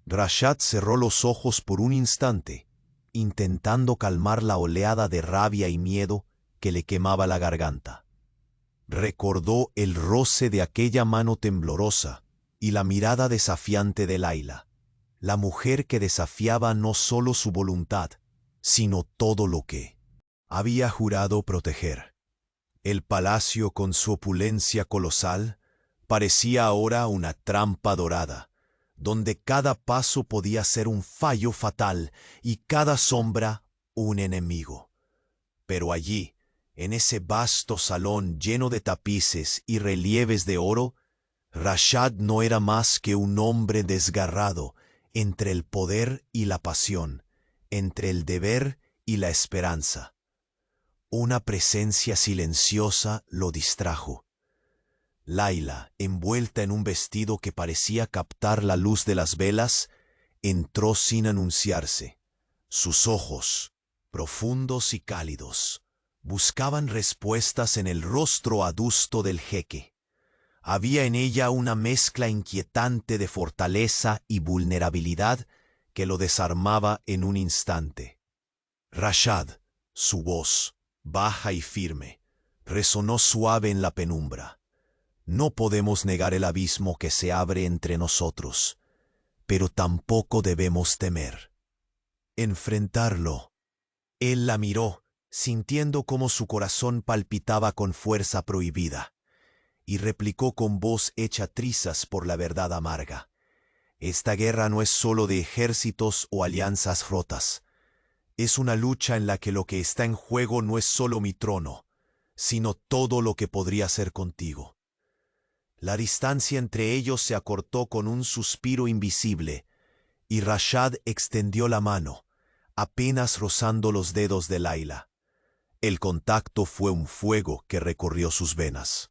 Rashad cerró los ojos por un instante, intentando calmar la oleada de rabia y miedo que le quemaba la garganta. Recordó el roce de aquella mano temblorosa y la mirada desafiante de Layla, la mujer que desafiaba no solo su voluntad, sino todo lo que había jurado proteger. El palacio, con su opulencia colosal, parecía ahora una trampa dorada, donde cada paso podía ser un fallo fatal y cada sombra un enemigo. Pero allí, en ese vasto salón lleno de tapices y relieves de oro, Rashad no era más que un hombre desgarrado entre el poder y la pasión, entre el deber y la esperanza. Una presencia silenciosa lo distrajo. Layla, envuelta en un vestido que parecía captar la luz de las velas, entró sin anunciarse. Sus ojos, profundos y cálidos, buscaban respuestas en el rostro adusto del jeque. Había en ella una mezcla inquietante de fortaleza y vulnerabilidad que lo desarmaba en un instante. Rashad, su voz, baja y firme, resonó suave en la penumbra. No podemos negar el abismo que se abre entre nosotros, pero tampoco debemos temer enfrentarlo. Él la miró, sintiendo cómo su corazón palpitaba con fuerza prohibida, y replicó con voz hecha trizas por la verdad amarga: «Esta guerra no es solo de ejércitos o alianzas rotas. Es una lucha en la que lo que está en juego no es solo mi trono, sino todo lo que podría ser contigo». La distancia entre ellos se acortó con un suspiro invisible, y Rashad extendió la mano, apenas rozando los dedos de Layla. El contacto fue un fuego que recorrió sus venas.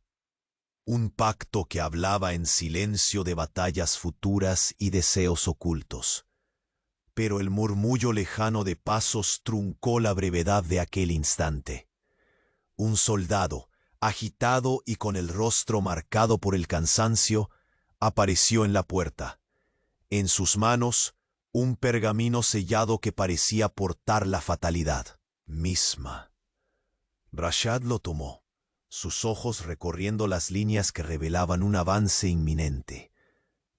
Un pacto que hablaba en silencio de batallas futuras y deseos ocultos. Pero el murmullo lejano de pasos truncó la brevedad de aquel instante. Un soldado, agitado y con el rostro marcado por el cansancio, apareció en la puerta. En sus manos, un pergamino sellado que parecía portar la fatalidad misma. Rashad lo tomó, sus ojos recorriendo las líneas que revelaban un avance inminente.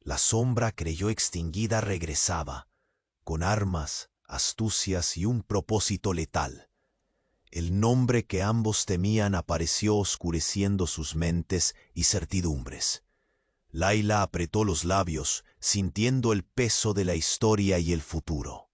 La sombra creyó extinguida regresaba, con armas, astucias y un propósito letal. El nombre que ambos temían apareció oscureciendo sus mentes y certidumbres. Layla apretó los labios, sintiendo el peso de la historia y el futuro.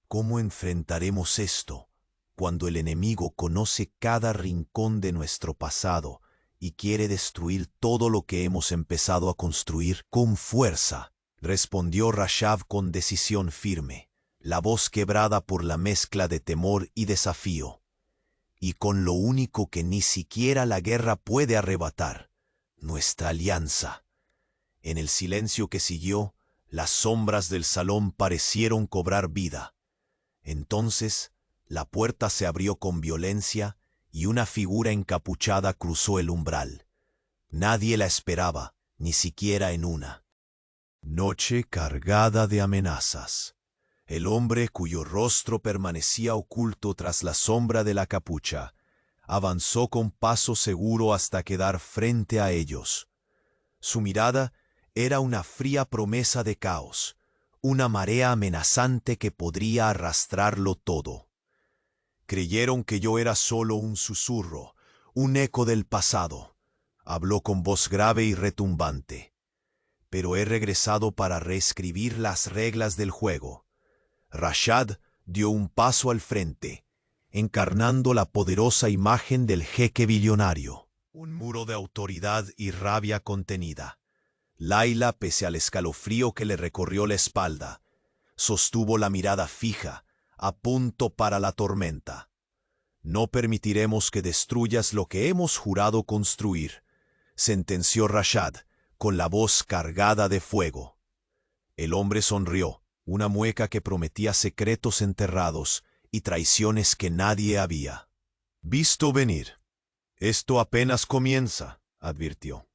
¿Cómo enfrentaremos esto cuando el enemigo conoce cada rincón de nuestro pasado y quiere destruir todo lo que hemos empezado a construir? Con fuerza, respondió Rashad con decisión firme, la voz quebrada por la mezcla de temor y desafío. Y con lo único que ni siquiera la guerra puede arrebatar, nuestra alianza. En el silencio que siguió, las sombras del salón parecieron cobrar vida. Entonces, la puerta se abrió con violencia y una figura encapuchada cruzó el umbral. Nadie la esperaba, ni siquiera en una noche cargada de amenazas. El hombre, cuyo rostro permanecía oculto tras la sombra de la capucha, avanzó con paso seguro hasta quedar frente a ellos. Su mirada era una fría promesa de caos, una marea amenazante que podría arrastrarlo todo. Creyeron que yo era solo un susurro, un eco del pasado. Habló con voz grave y retumbante. Pero he regresado para reescribir las reglas del juego. Rashad dio un paso al frente, encarnando la poderosa imagen del jeque billonario. Un muro de autoridad y rabia contenida. Layla, pese al escalofrío que le recorrió la espalda, sostuvo la mirada fija, a punto para la tormenta. No permitiremos que destruyas lo que hemos jurado construir, sentenció Rashad, con la voz cargada de fuego. El hombre sonrió, una mueca que prometía secretos enterrados y traiciones que nadie había visto venir. Esto apenas comienza, advirtió,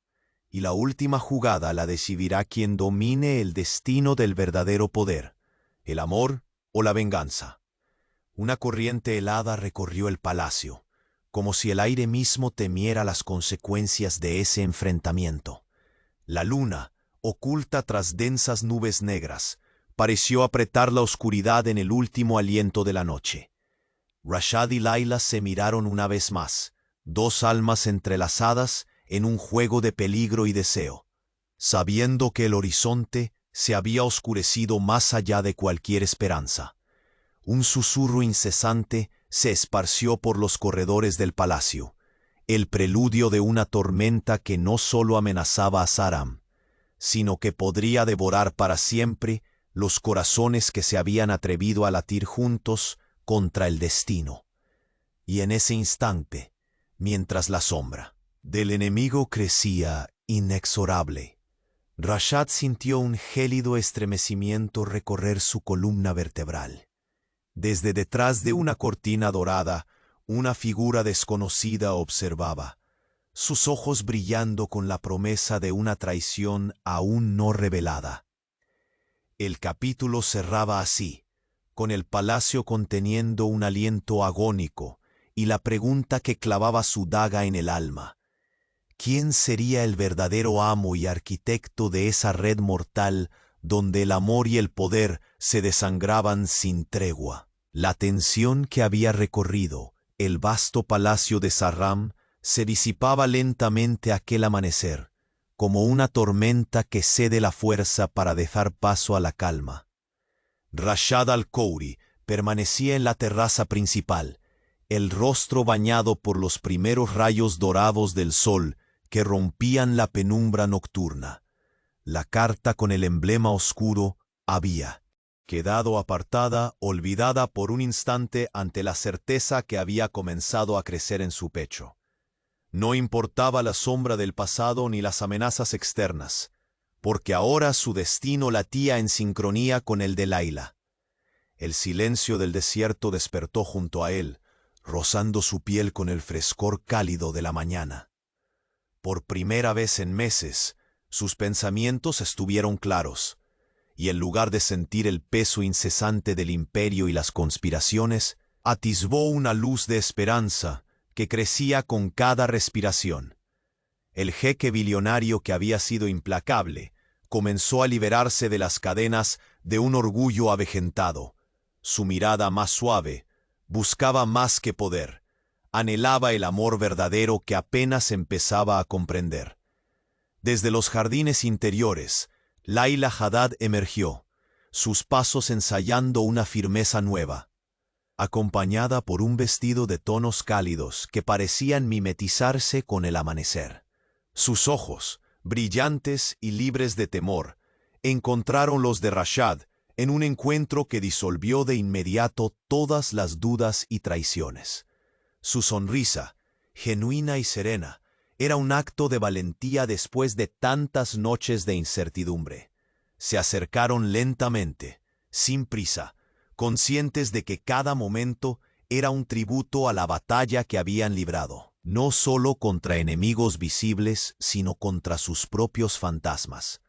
y la última jugada la decidirá quien domine el destino del verdadero poder, el amor o la venganza. Una corriente helada recorrió el palacio, como si el aire mismo temiera las consecuencias de ese enfrentamiento. La luna, oculta tras densas nubes negras, pareció apretar la oscuridad en el último aliento de la noche. Rashad y Layla se miraron una vez más, dos almas entrelazadas en un juego de peligro y deseo, sabiendo que el horizonte se había oscurecido más allá de cualquier esperanza. Un susurro incesante se esparció por los corredores del palacio, el preludio de una tormenta que no solo amenazaba a Saram, sino que podría devorar para siempre los corazones que se habían atrevido a latir juntos contra el destino. Y en ese instante, mientras la sombra del enemigo crecía inexorable, Rashad sintió un gélido estremecimiento recorrer su columna vertebral. Desde detrás de una cortina dorada, una figura desconocida observaba, sus ojos brillando con la promesa de una traición aún no revelada. El capítulo cerraba así, con el palacio conteniendo un aliento agónico y la pregunta que clavaba su daga en el alma. ¿Quién sería el verdadero amo y arquitecto de esa red mortal donde el amor y el poder se desangraban sin tregua? La tensión que había recorrido el vasto palacio de Saram se disipaba lentamente aquel amanecer, como una tormenta que cede la fuerza para dejar paso a la calma. Rashad al-Khoury permanecía en la terraza principal, el rostro bañado por los primeros rayos dorados del sol que rompían la penumbra nocturna. La carta con el emblema oscuro había quedado apartada, olvidada por un instante ante la certeza que había comenzado a crecer en su pecho. No importaba la sombra del pasado ni las amenazas externas, porque ahora su destino latía en sincronía con el de Layla. El silencio del desierto despertó junto a él, rozando su piel con el frescor cálido de la mañana. Por primera vez en meses, sus pensamientos estuvieron claros, y en lugar de sentir el peso incesante del imperio y las conspiraciones, atisbó una luz de esperanza que crecía con cada respiración. El jeque billonario que había sido implacable comenzó a liberarse de las cadenas de un orgullo avejentado. Su mirada más suave buscaba más que poder, anhelaba el amor verdadero que apenas empezaba a comprender. Desde los jardines interiores, Layla Haddad emergió, sus pasos ensayando una firmeza nueva, acompañada por un vestido de tonos cálidos que parecían mimetizarse con el amanecer. Sus ojos, brillantes y libres de temor, encontraron los de Rashad en un encuentro que disolvió de inmediato todas las dudas y traiciones. Su sonrisa, genuina y serena, era un acto de valentía después de tantas noches de incertidumbre. Se acercaron lentamente, sin prisa, conscientes de que cada momento era un tributo a la batalla que habían librado, no solo contra enemigos visibles, sino contra sus propios fantasmas.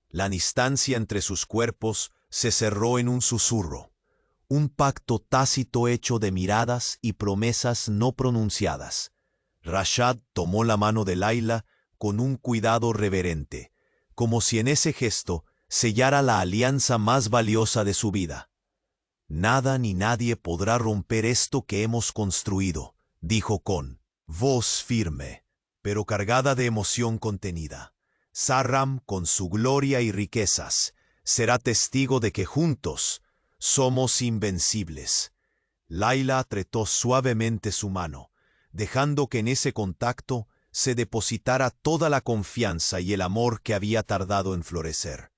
La distancia entre sus cuerpos se cerró en un susurro, un pacto tácito hecho de miradas y promesas no pronunciadas. Rashad tomó la mano de Layla con un cuidado reverente, como si en ese gesto sellara la alianza más valiosa de su vida. «Nada ni nadie podrá romper esto que hemos construido», dijo con voz firme, pero cargada de emoción contenida. «Sahram, con su gloria y riquezas, será testigo de que juntos somos invencibles». Layla apretó suavemente su mano, dejando que en ese contacto se depositara toda la confianza y el amor que había tardado en florecer.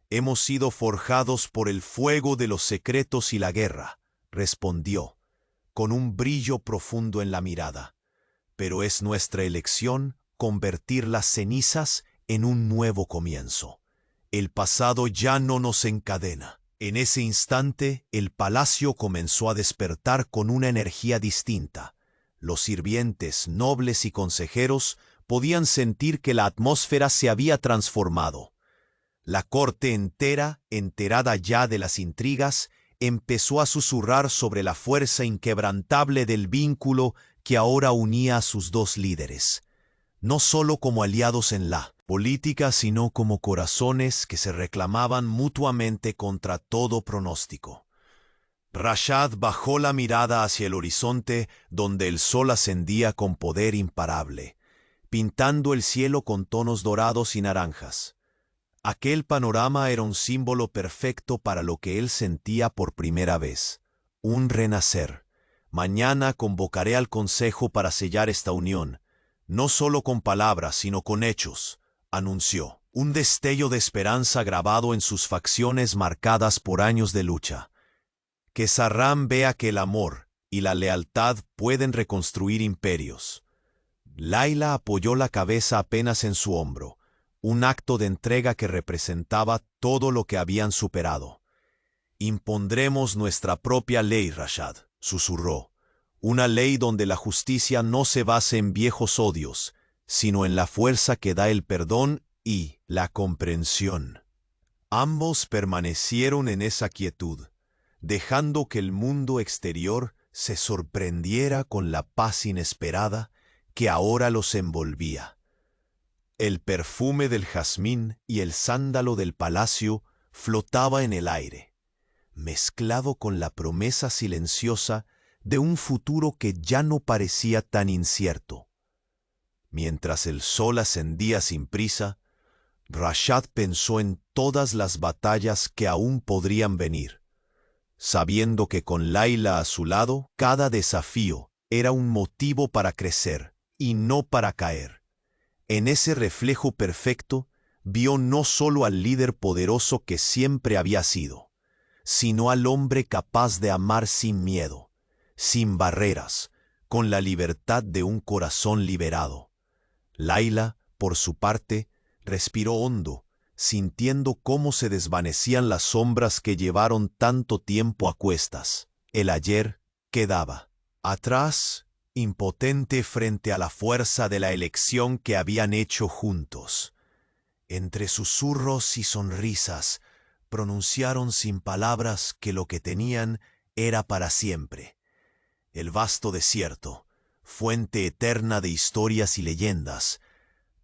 «Hemos sido forjados por el fuego de los secretos y la guerra», respondió, con un brillo profundo en la mirada. «Pero es nuestra elección convertir las cenizas en un nuevo comienzo. El pasado ya no nos encadena». En ese instante, el palacio comenzó a despertar con una energía distinta. Los sirvientes, nobles y consejeros podían sentir que la atmósfera se había transformado. La corte entera, enterada ya de las intrigas, empezó a susurrar sobre la fuerza inquebrantable del vínculo que ahora unía a sus dos líderes, no solo como aliados en la política, sino como corazones que se reclamaban mutuamente contra todo pronóstico. Rashad bajó la mirada hacia el horizonte donde el sol ascendía con poder imparable, pintando el cielo con tonos dorados y naranjas. Aquel panorama era un símbolo perfecto para lo que él sentía por primera vez, un renacer. «Mañana convocaré al consejo para sellar esta unión, no solo con palabras, sino con hechos», anunció, un destello de esperanza grabado en sus facciones marcadas por años de lucha. «Que Sahram vea que el amor y la lealtad pueden reconstruir imperios». Layla apoyó la cabeza apenas en su hombro, un acto de entrega que representaba todo lo que habían superado. «Impondremos nuestra propia ley, Rashad», susurró, «una ley donde la justicia no se base en viejos odios, sino en la fuerza que da el perdón y la comprensión». Ambos permanecieron en esa quietud, dejando que el mundo exterior se sorprendiera con la paz inesperada que ahora los envolvía. El perfume del jazmín y el sándalo del palacio flotaba en el aire, mezclado con la promesa silenciosa de un futuro que ya no parecía tan incierto. Mientras el sol ascendía sin prisa, Rashad pensó en todas las batallas que aún podrían venir, sabiendo que con Layla a su lado, cada desafío era un motivo para crecer y no para caer. En ese reflejo perfecto, vio no solo al líder poderoso que siempre había sido, sino al hombre capaz de amar sin miedo, sin barreras, con la libertad de un corazón liberado. Layla, por su parte, respiró hondo, sintiendo cómo se desvanecían las sombras que llevaron tanto tiempo a cuestas. El ayer quedaba atrás, impotente frente a la fuerza de la elección que habían hecho juntos. Entre susurros y sonrisas, pronunciaron sin palabras que lo que tenían era para siempre. El vasto desierto, fuente eterna de historias y leyendas,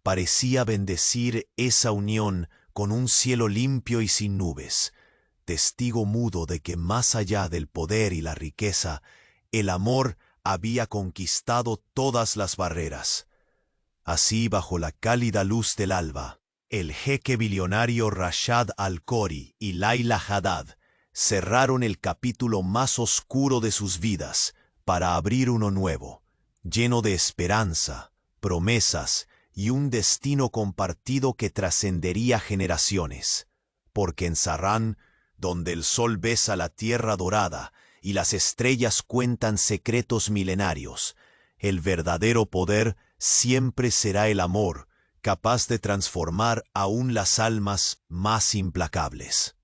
parecía bendecir esa unión con un cielo limpio y sin nubes, testigo mudo de que más allá del poder y la riqueza, el amor había conquistado todas las barreras. Así, bajo la cálida luz del alba, el jeque billonario Rashad Al-Khori y Layla Haddad cerraron el capítulo más oscuro de sus vidas para abrir uno nuevo, lleno de esperanza, promesas y un destino compartido que trascendería generaciones. Porque en Zarrán, donde el sol besa la tierra dorada y las estrellas cuentan secretos milenarios, el verdadero poder siempre será el amor, capaz de transformar aún las almas más implacables.